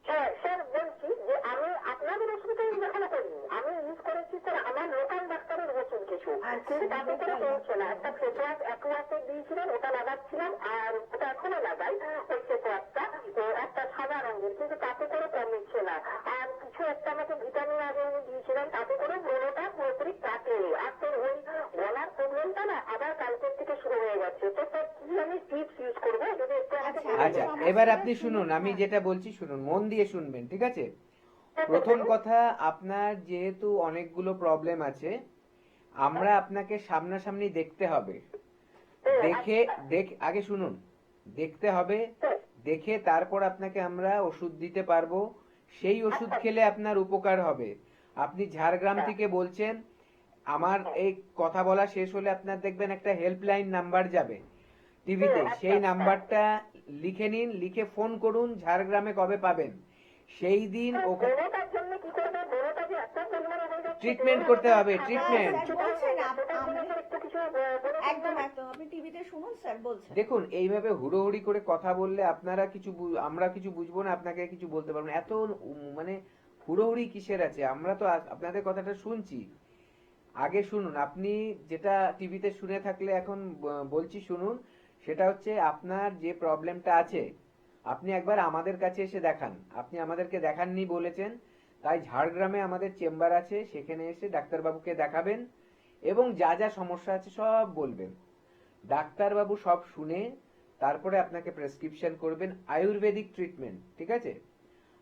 [SPEAKER 3] হ্যাঁ স্যার, বলছি যে আমি আপনাদের ওষুধটা ইউজ এখনো করিনি। আমি ইউজ করেছি স্যার আমার লোকাল ডাক্তারের ওষুধ কিছু, কিন্তু তাতে করে কমছে না। একটা ফেসওয়াশ অ্যাকুয়াসের দিয়েছিলেন, ওটা লাগাচ্ছিলাম, আর ওটা এখনো লাগাই ওই ফেসওয়াশটা, একটা সাদা রঙের, কিন্তু তাতে করে কমছে না। আর কিছু একটা আমাকে ভিটামিন আগে উনি দিয়েছিলেন, তাতে করে ব্রণটা পুরোপুরি কাটে। আর তোর ওই গলার প্রবলেমটা না আবার কালকের থেকে শুরু হয়ে যাচ্ছে। তো স্যার কি আমি টিপস ইউজ করবো যদি একটু আমাকে
[SPEAKER 2] আচ্ছা, এবার আপনি শুনুন, আমি যেটা বলছি শুনুন, মন দিয়ে শুনবেন, ঠিক আছে? প্রথম কথা, আপনার যেহেতু অনেকগুলো প্রবলেম আছে, আমরা আপনাকে সামনাসামনি দেখতে হবে। আগে শুনুন, দেখতে হবে, দেখে তারপর আপনাকে আমরা ওষুধ দিতে পারবো। সেই ওষুধ খেলে আপনার উপকার হবে। আপনি ঝাড়গ্রাম থেকে বলছেন, আমার এই কথা বলা শেষ হলে আপনার দেখবেন একটা হেল্পলাইন নাম্বার যাবে টিভিতে, সেই নাম্বারটা লিখে নিন, লিখে ফোন করুন ঝাড়গ্রামে কবে পাবেন। সেই দিন ওকে
[SPEAKER 3] বড়টার জন্য কি করবে? বড়টা যে এত পরিমাণে হয়ে যাচ্ছে,
[SPEAKER 2] ট্রিটমেন্ট করতে হবে, ট্রিটমেন্ট।
[SPEAKER 1] স্যার বলছেন
[SPEAKER 3] আপনি একটু কিছু
[SPEAKER 1] একদম একদম আপনি টিভিতে শুনুন স্যার বলছেন।
[SPEAKER 2] দেখুন, এইভাবে হুড়োহুড়ি করে কথা বললে আপনারা কিছু আমরা কিছু বুঝবো না, আপনাকে কিছু বলতে পারবো না। এত মানে হুড়োহুড়ি কিসের আছে? আমরা তো আপনাদের কথাটা শুনছি। আগে শুনুন, আপনি যেটা টিভিতে শুনে থাকলে এখন বলছি শুনুন। সেটা হচ্ছে আপনার যে প্রবলেমটা আছে আপনি একবার আমাদের কাছে এসে দেখান। আপনি আমাদেরকে দেখাননি বলেছেন, তাই ঝাড়গ্রামে আমাদের চেম্বার আছে, সেখানে এসে ডাক্তারবাবুকে দেখাবেন এবং যা যা সমস্যা আছে সব বলবেন। ডাক্তারবাবু সব শুনে তারপরে আপনাকে প্রেসক্রিপশন করবেন আয়ুর্বেদিক ট্রিটমেন্ট, ঠিক আছে?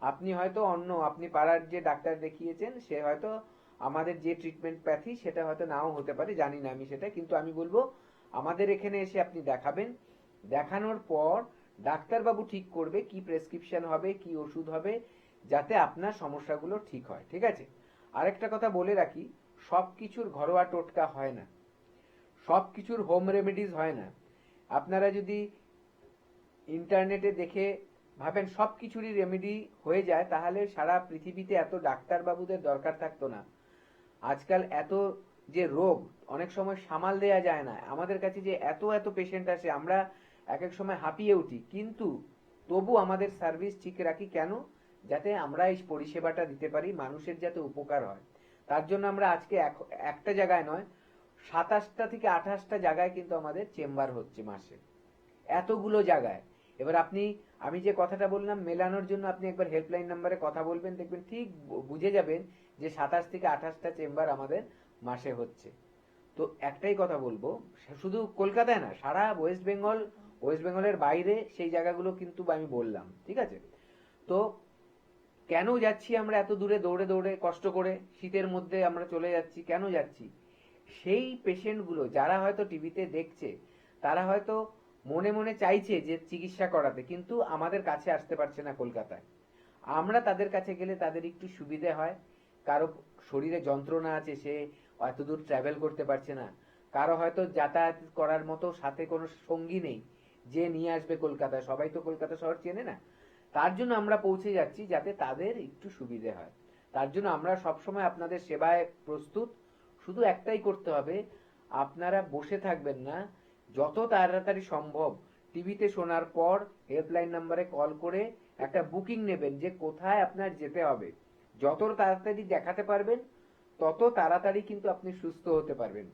[SPEAKER 2] আপনি হয়তো আপনি পাড়ার যে ডাক্তার দেখিয়েছেন সে হয়তো আমাদের যে ট্রিটমেন্ট প্যাথি সেটা হয়তো নাও হতে পারে, জানি না আমি সেটা, কিন্তু আমি বলবো আমাদের এখানে এসে আপনি দেখাবেন। দেখানোর পর ডাক্তারবাবু ঠিক করবে কি প্রেসক্রিপশন হবে, কি ওষুধ হবে, যাতে আপনার সমস্যাগুলো ঠিক হয়, ঠিক আছে? আরেকটা কথা বলে রাখি, সবকিছুর ঘরোয়া টোটকা হয় না, সবকিছুর হোম রেমেডিজ হয় না। আপনারা যদি ইন্টারনেটে দেখে ভাবেন সবকিছুরই রেমেডি হয়ে যায়, তাহলে সারা পৃথিবীতে এত ডাক্তারবাবুদের দরকার থাকতো না। আজকাল এত যে রোগ অনেক সময় সামাল দেয়া যায় না। আমাদের কাছে যে এত এত পেশেন্ট আসে, আমরা এক এক সময় হাঁপিয়ে উঠি, কিন্তু তবু আমাদের সার্ভিস ঠিক রাখি। কেন? যাতে আমরা এই পরিষেবাটা দিতে পারি, মানুষের যাতে উপকার হয়। তার জন্য আমরা আজকে একটা জায়গায় নয়, 27টা থেকে 28টা জায়গায় কিন্তু আমাদের চেম্বার হচ্ছে মাসে, এতগুলো জায়গায়। এবার আমি যে কথাটা বললাম মেলানোর জন্য আপনি একবার হেল্পলাইন নাম্বারে কথা বলবেন, দেখবেন ঠিক বুঝে যাবেন যে 27 থেকে 28টা চেম্বার আমাদের মাসে হচ্ছে। তো একটাই কথা বলবো, শুধু কলকাতায় না, সারা ওয়েস্ট বেঙ্গলের বাইরে সেই জায়গাগুলো কিন্তু আমি বললাম, ঠিক আছে? তো কেন যাচ্ছি আমরা এত দূরে দৌড়ে দৌড়ে কষ্ট করে, শীতের মধ্যে আমরা চলে যাচ্ছি, কেন যাচ্ছি? সেই পেশেন্টগুলো যারা হয়তো টিভিতে দেখছে, তারা হয়তো মনে মনে চাইছে যে চিকিৎসা করাতে, কিন্তু আমাদের কাছে আসতে পারছে না কলকাতায়। আমরা তাদের কাছে গেলে তাদের একটু সুবিধে হয়। কারো শরীরে যন্ত্রণা আছে, সে এত দূর ট্রাভেল করতে পারছে না, কারো হয়তো যাতায়াত করার মতো সাথে কোনো সঙ্গী নেই যে নিয়ে আসবে কলকাতায়, সবাই তো কলকাতা শহর চেনে না। তার জন্য আমরা পৌঁছে যাচ্ছি যাতে তাদের একটু সুবিধে হয়। তার জন্য আমরা সবসময় আপনাদের সেবায় প্রস্তুত। শুধু একটাই করতে হবে, আপনারা বসে থাকবেন না, যত তাড়াতাড়ি সম্ভব টিভিতে শোনার পর হেল্পলাইন নাম্বারে কল করে একটা বুকিং নেবেন যে কোথায় আপনার যেতে হবে। যত তাড়াতাড়ি দেখাতে পারবেন তত তাড়াতাড়ি কিন্তু আপনি সুস্থ হতে পারবেন।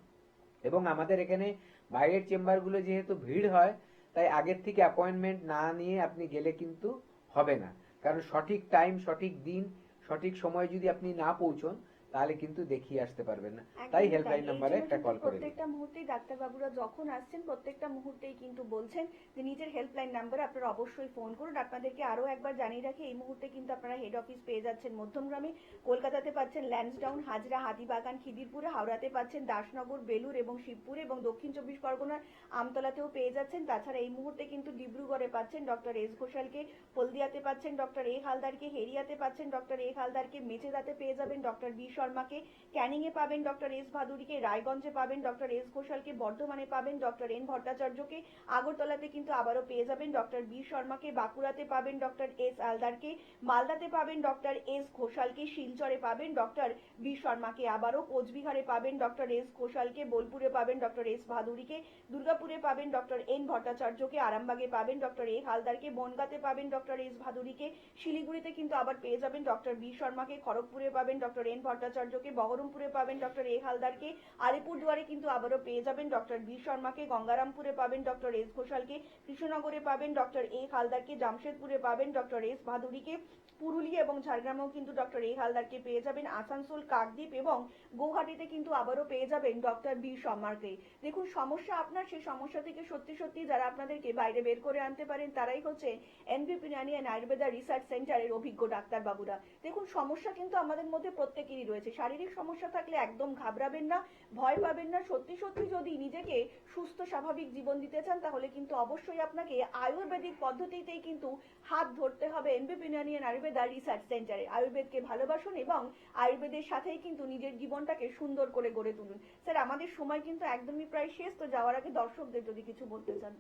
[SPEAKER 2] এবং আমাদের এখানে বাইরের চেম্বারগুলো যেহেতু ভিড় হয়, তাই আগের থেকে অ্যাপয়েন্টমেন্ট না নিয়ে আপনি গেলে কিন্তু হবে না। কারণ সঠিক টাইম, সঠিক দিন, সঠিক সময় যদি আপনি না পৌঁছন তাহলে কিন্তু দেখিয়ে আসতে পারবেন না। তাই হেল্পলাইন নাম্বারে একটা কল করে
[SPEAKER 1] প্রত্যেকটা মুহূর্তেই ডাক্তারবাবুরা যখন আসছেন প্রত্যেকটা মুহূর্তেই কিন্তু বলছেন যে নিজের হেল্পলাইন নাম্বারে আপনারা অবশ্যই ফোন করুন। আপনাদেরকে আরো একবার জানিয়ে রাখি, এই মুহূর্তে কিন্তু আপনারা হেড অফিস পেয়ে যাচ্ছেন মধ্যমগ্রামে, কলকাতাতে পাচ্ছেন ল্যান্সডাউন, হাজরা, হাতিবাগান, খিদিরপুরে, হাওড়াতে পাচ্ছেন দাসনগর, বেলুর এবং শিবপুরে, এবং দক্ষিণ 24 পরগনার আমতলাতেও পেয়ে যাচ্ছেন। তাছাড়া এই মুহূর্তে কিন্তু ডিব্রুগড়ে পাচ্ছেন ডক্টর এস ঘোষালকে, হলদিয়াতে পাচ্ছেন ডক্টর এ হালদারকে, হেরিয়াতে পাচ্ছেন ডক্টর এ হালদারকে, মেচেদাতে পেয়ে যাবেন ডক্টর বি শর্মাকে, ক্যানিং এ পাবেন ডক্টর এস ভাদুরীকে, রায়গঞ্জে পাবেন ডক্টর এস ঘোষালকে, বর্ধমানে পাবেন ডক্টর এন ভট্টাচার্যকে, আগরতলাতে কিন্তু আবারও পেয়ে যাবেন ডক্টর বি শর্মাকে, বাঁকুড়াতে পাবেন ডক্টর এস আলদারকে, মালদাতে পাবেন ডক্টর এস ঘোষালকে, শিলচরে পাবেন ডক্টর বি শর্মাকে, আবারও কোচবিহারে পাবেন ডক্টর এস ঘোষালকে, বোলপুরে পাবেন ডক্টর এস ভাদুরীকে, দুর্গাপুরে পাবেন ডক্টর এন ভট্টাচার্যকে, আরামবাগে পাবেন ডক্টর এ হালদারকে, বনগাঁতে পাবেন ডক্টর এস ভাদুরীকে, শিলিগুড়িতে কিন্তু আবার পেয়ে যাবেন ডক্টর বি শর্মাকে, খড়গপুরে পাবেন ডক্টর এন ভট্টাচার্যকে, বহরমপুরে পাবেন ডক্টর এ হালদারকে, আলিপুরদুয়ারে কিন্তু আবারও পেয়ে যাবেন ডক্টর বি শর্মাকে, গঙ্গারামপুরে পাবেন ডক্টর এস ঘোষালকে, কৃষ্ণনগরে পাবেন ডক্টর এ হালদারকে, জামশেদপুরে পাবেন ডক্টর এস ভাদুরীকে, পুরুলিয়া এবং ঝাড়গ্রামেও কিন্তু ডক্টর এ হালদারকে পেয়ে যাবেন, আসানসোল, কাকদ্বীপ এবং গৌহাটিতে কিন্তু আবারও পেয়ে যাবেন ডক্টর বি শর্মাকে। দেখুন, সমস্যা আপনার, সেই সমস্যা থেকে সত্যি সত্যি যারা আপনাদেরকে বাইরে বের করে আনতে পারেন তারাই হচ্ছে এনবিপি ইউনানি অ্যান্ড আয়ুর্বেদা রিসার্চ সেন্টারের অভিজ্ঞ ডাক্তারবাবুরা। দেখুন, সমস্যা কিন্তু আমাদের মধ্যে প্রত্যেকেরই রয়েছে। শারীরিক সমস্যা থাকলে একদম ঘাবড়াবেন না, ভয় পাবেন না। সত্যি সত্যি যদি নিজেকে সুস্থ স্বাভাবিক জীবন দিতে চান তাহলে কিন্তু অবশ্যই আপনাকে আয়ুর্বেদিক পদ্ধতিতেই কিন্তু হাত ধরতে হবে এনবিপি ইউনানি অ্যান্ড আয়ুর্বেদা রিসার্চ সেন্টারে। আয়ুর্বেদকে ভালোবাসুন এবং আয়ুর্বেদের সাথেই কিন্তু নিজের জীবনটাকে সুন্দর করে গড়ে তুলুন। স্যার, আমাদের সময় কিন্তু একদমই প্রায় শেষ, তো যাওয়ার আগে দর্শকদের যদি কিছু বলতে চান।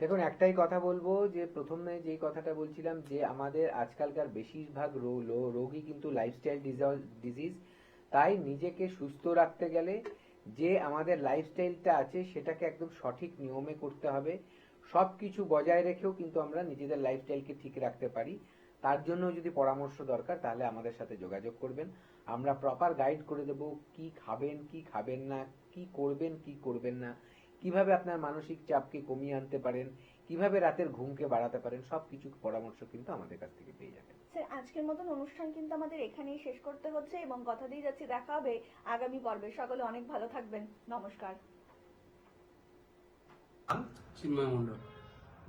[SPEAKER 2] দেখুন, একটাই কথা বলবো যে প্রথমে যেই কথাটা বলছিলাম যে আমাদের আজকালকার বেশিরভাগ রোগই কিন্তু লাইফস্টাইল ডিজিজ। তাই নিজেকে সুস্থ রাখতে গেলে যে আমাদের লাইফস্টাইলটা আছে সেটাকে একদম সঠিক নিয়মে করতে হবে। সব কিছু বজায় রেখেও কিন্তু আমরা নিজেদের লাইফস্টাইলকে ঠিক রাখতে পারি। তার জন্য যদি পরামর্শ দরকার তাহলে আমাদের সাথে যোগাযোগ করবেন। আমরা প্রপার গাইড করে দেব কি খাবেন কি খাবেন না, কি করবেন কি করবেন না, কিভাবে আপনার মানসিক চাপকে কমিয়ে আনতে পারেন, কিভাবে রাতের ঘুমকে বাড়াতে পারেন, সবকিছু পরামর্শ কিন্তু আমাদের কাছ থেকে পেয়ে যাবেন।
[SPEAKER 1] স্যার, আজকের মতন অনুষ্ঠান কিন্তু আমাদের এখানেই শেষ করতে হচ্ছে এবং কথা দিয়ে যাচ্ছি দেখা হবে আগামী পর্বে। সকলে অনেক ভালো থাকবেন। নমস্কার।
[SPEAKER 11] চিন্ময় মন্ডল।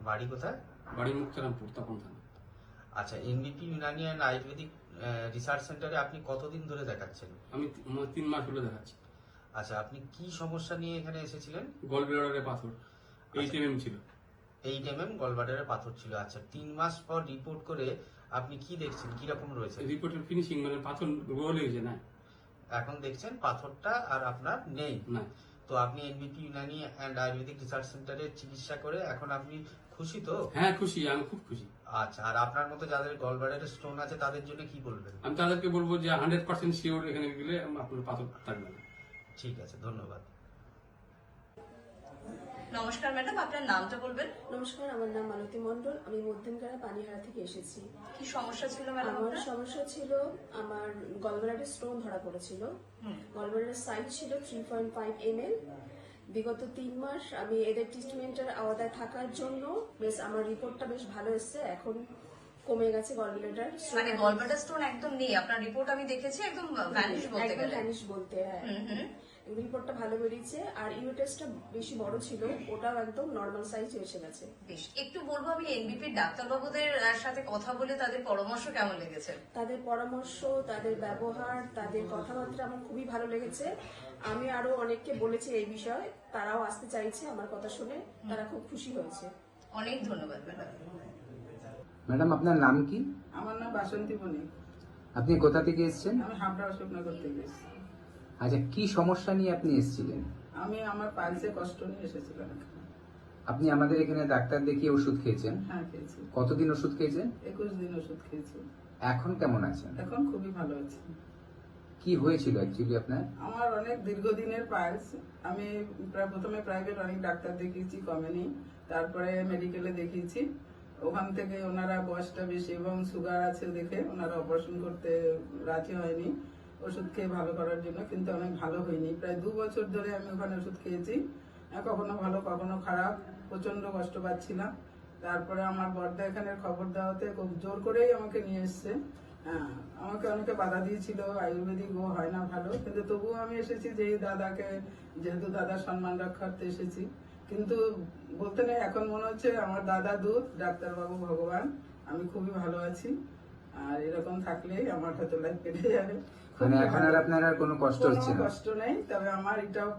[SPEAKER 12] বাড়ি কোথায়?
[SPEAKER 11] বাড়ি মুক্তারামপুর, তপন থানা।
[SPEAKER 12] আচ্ছা, এনবিপি ইউনানি অ্যান্ড আয়ুর্বেদিক রিসার্চ সেন্টারে আপনি কতদিন ধরে দেখাচ্ছেন?
[SPEAKER 11] আমি 3 মাস হলো দেখাচ্ছি।
[SPEAKER 12] আচ্ছা, আপনি কি সমস্যা নিয়ে এখানে এসেছিলেন?
[SPEAKER 11] গলব্লাডারে পাথর 8 mm ছিল।
[SPEAKER 12] 8 mm গলব্লাডারে পাথর ছিল। আচ্ছা, 3 মাস পর রিপোর্ট করে আপনি কি দেখছেন, কি রকম রয়েছে?
[SPEAKER 11] রিপোর্টের ফিনিশিং মানে পাথর রোল হয়েছে না,
[SPEAKER 12] এখন দেখছেন পাথরটা আর আপনার নেই
[SPEAKER 11] না।
[SPEAKER 12] তো আপনি এনবিপি ইউনানি অ্যান্ড আয়ুর্বেদিক রিসার্চ সেন্টারে চিকিৎসা করে এখন আপনি খুশি তো?
[SPEAKER 11] হ্যাঁ খুশি, আমি খুব খুশি।
[SPEAKER 12] আচ্ছা, আর আপনার মতো যাদের গলব্লাডারে স্টোন আছে তাদের জন্য কি বলবেন?
[SPEAKER 11] আমি তাদেরকে বলবো যে 100% শিওর এখানে গেলে আপনার পাথর থাকবে না।
[SPEAKER 12] ঠিক আছে, ধন্যবাদ।
[SPEAKER 13] নমস্কার ম্যাডাম, আপনার নামটা বলবেন?
[SPEAKER 14] নমস্কার, আমার নাম মালতী মণ্ডল। আমি মধ্যমগ্রাম পানিহারা থেকে এসেছি।
[SPEAKER 13] কি সমস্যা ছিল ম্যাডাম?
[SPEAKER 14] আমার সমস্যা ছিল, আমার গলব্লাডারে স্টোন ধরা পড়েছিল। গলব্লাডারের সাইজ ছিল 3.5 mm। বিগত 3 মাস আমি এদের ট্রিটমেন্টের আওতায় থাকার জন্য বেশ আমার রিপোর্টটা বেশ ভালো এসেছে। এখন কমে গেছে গলব্লাডার।
[SPEAKER 13] মানে গলব্লাডার স্টোন একদম নেই, আপনার রিপোর্ট আমি দেখেছি, একদম ভ্যানিশ বলতে গেলে।
[SPEAKER 14] ভ্যানিশ বলতে, হ্যাঁ। রিপোর্টটা ভালো বেরিয়েছে। আর ইউটেসটা বেশি বড় ছিল, ওটাও একদম নরমাল সাইজ এসে গেছে।
[SPEAKER 13] বেশ, একটু বলবো আমি এনবিপির ডাক্তারবাবুদের সাথে কথা বলে তাদের পরামর্শ কেমন লেগেছে?
[SPEAKER 14] তাদের পরামর্শ, তাদের ব্যবহার, তাদের কথাবার্তা আমার খুবই ভালো লেগেছে। আমি আরো অনেককে বলেছি এই বিষয়ে, তারাও আসতে চাইছে আমার কথা শুনে, তারা খুব খুশি হয়েছে।
[SPEAKER 13] অনেক ধন্যবাদ ম্যাডাম।
[SPEAKER 7] ম্যাডাম, আপনার নাম কি?
[SPEAKER 15] আমার নাম বাসন্তী বণিক।
[SPEAKER 7] আপনি কোথা থেকে এসেছেন?
[SPEAKER 15] আমি হাবড়া অশোকনগর থেকে এসেছি।
[SPEAKER 7] আচ্ছা, কি সমস্যা নিয়ে আপনি এসেছিলেন?
[SPEAKER 15] আমি আমার পালসে কষ্ট নিয়ে এসেছিলাম।
[SPEAKER 7] আপনি আমাদের এখানে ডাক্তার দেখিয়ে ওষুধ খেয়েছেন?
[SPEAKER 15] হ্যাঁ, খেয়েছি।
[SPEAKER 7] কতদিন ওষুধ খেয়েছেন?
[SPEAKER 15] 21 দিন ওষুধ খেয়েছি।
[SPEAKER 7] এখন কেমন আছেন?
[SPEAKER 15] এখন খুবই ভালো আছি।
[SPEAKER 7] কি হয়েছিল অ্যাকচুয়ালি আপনার?
[SPEAKER 15] আমার অনেক দীর্ঘদিনের পালস। আমি প্রথমে প্রাইভেট অনেক ডাক্তার দেখিয়েছি, কমেনি। তারপরে মেডিকেলে দেখিয়েছি, ওখান থেকে ওনারা বয়সটা বেশি এবং সুগার আছে দেখে ওনারা অপারেশন করতে রাজি হয়নি ওষুধ খেয়ে ভালো করার জন্য, কিন্তু অনেক ভালো হয়নি। প্রায় 2 বছর ধরে আমি ওখানে ওষুধ খেয়েছি, কখনো ভালো কখনো খারাপ, প্রচন্ড কষ্ট পাচ্ছিলাম। তারপরে আমার বড়দা এখানে খবর দেওয়াতে খুব জোর করেই আমাকে নিয়ে এসছে। আমাকে অনেকে বাধা দিয়েছিল, আয়ুর্বেদিক ও হয় না ভালো, কিন্তু তবুও আমি এসেছি যে দাদাকে, যেহেতু দাদার সম্মান রক্ষার্থে এসেছি। কিন্তু বলতে নেই, এখন মনে হচ্ছে আমার দাদা দুধ, ডাক্তারবাবু ভগবান। আমি খুবই ভালো আছি, আর এরকম থাকলেই আমার হয়তো লাইফ কেটে যাবে।
[SPEAKER 7] মানে এখন আর আপনার আর কোনো কষ্ট হচ্ছে না?
[SPEAKER 15] কষ্ট নেই, তবে আমার এটাও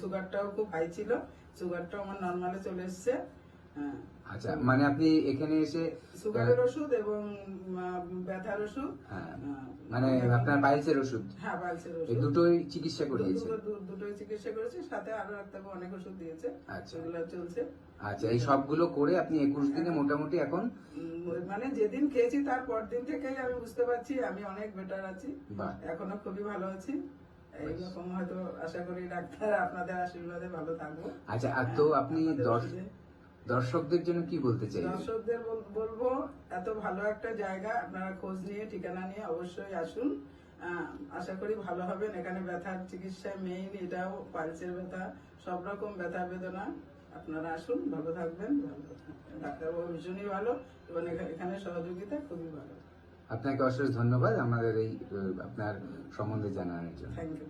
[SPEAKER 15] সুগারটাও খুব হাই ছিল, সুগারটাও আমার নর্মালে চলে এসছে।
[SPEAKER 7] আচ্ছা, মানে আপনি এখানে এসে
[SPEAKER 15] সুগারের ওষুধ এবং ব্যথার ওষুধ,
[SPEAKER 7] মানে আপনার পাইলসের ওষুধ?
[SPEAKER 15] হ্যাঁ, পাইলসের
[SPEAKER 7] এই
[SPEAKER 15] ওষুধ
[SPEAKER 7] দুটোই চিকিৎসা করিয়েছেন?
[SPEAKER 15] দুটোই চিকিৎসা করেছি, সাথে আরো ডাক্তারবাবু অনেক ওষুধ দিয়েছে, সেগুলো চলছে।
[SPEAKER 7] আচ্ছা, এই সবগুলো করে আপনি 21 দিনে মোটামুটি এখন
[SPEAKER 15] মানে যেদিন খেয়েছি তার পর দিন থেকেই আমি বুঝতে পারছি আমি অনেক বেটার আছি, এখনো খুবই ভালো আছি। এইরকম হয়তো আশা করি ডাক্তার আপনাদের আশীর্বাদে ভালো থাকবো।
[SPEAKER 7] আচ্ছা, আর তো আপনি দর্শকদের জন্য কি বলতে চাই?
[SPEAKER 15] দর্শকদের বলবো, এত ভালো একটা জায়গা, আপনারা খোঁজ নিয়ে ঠিকানা নিয়ে অবশ্যই আসুন। আশা করি ভালো হবেন। এখানে ব্যথার চিকিৎসা মেইন, এটাও পালসের ব্যথা, সব রকম ব্যথা বেদনা। আপনারা আসুন, ভালো থাকবেন। ডাক্তারবাবু ভীষণই ভালো এবং এখানে সহযোগিতা খুবই ভালো।
[SPEAKER 7] আপনাকে অশেষ ধন্যবাদ আমাদের এই আপনার সম্বন্ধে জানানোর জন্য।
[SPEAKER 15] Thank you.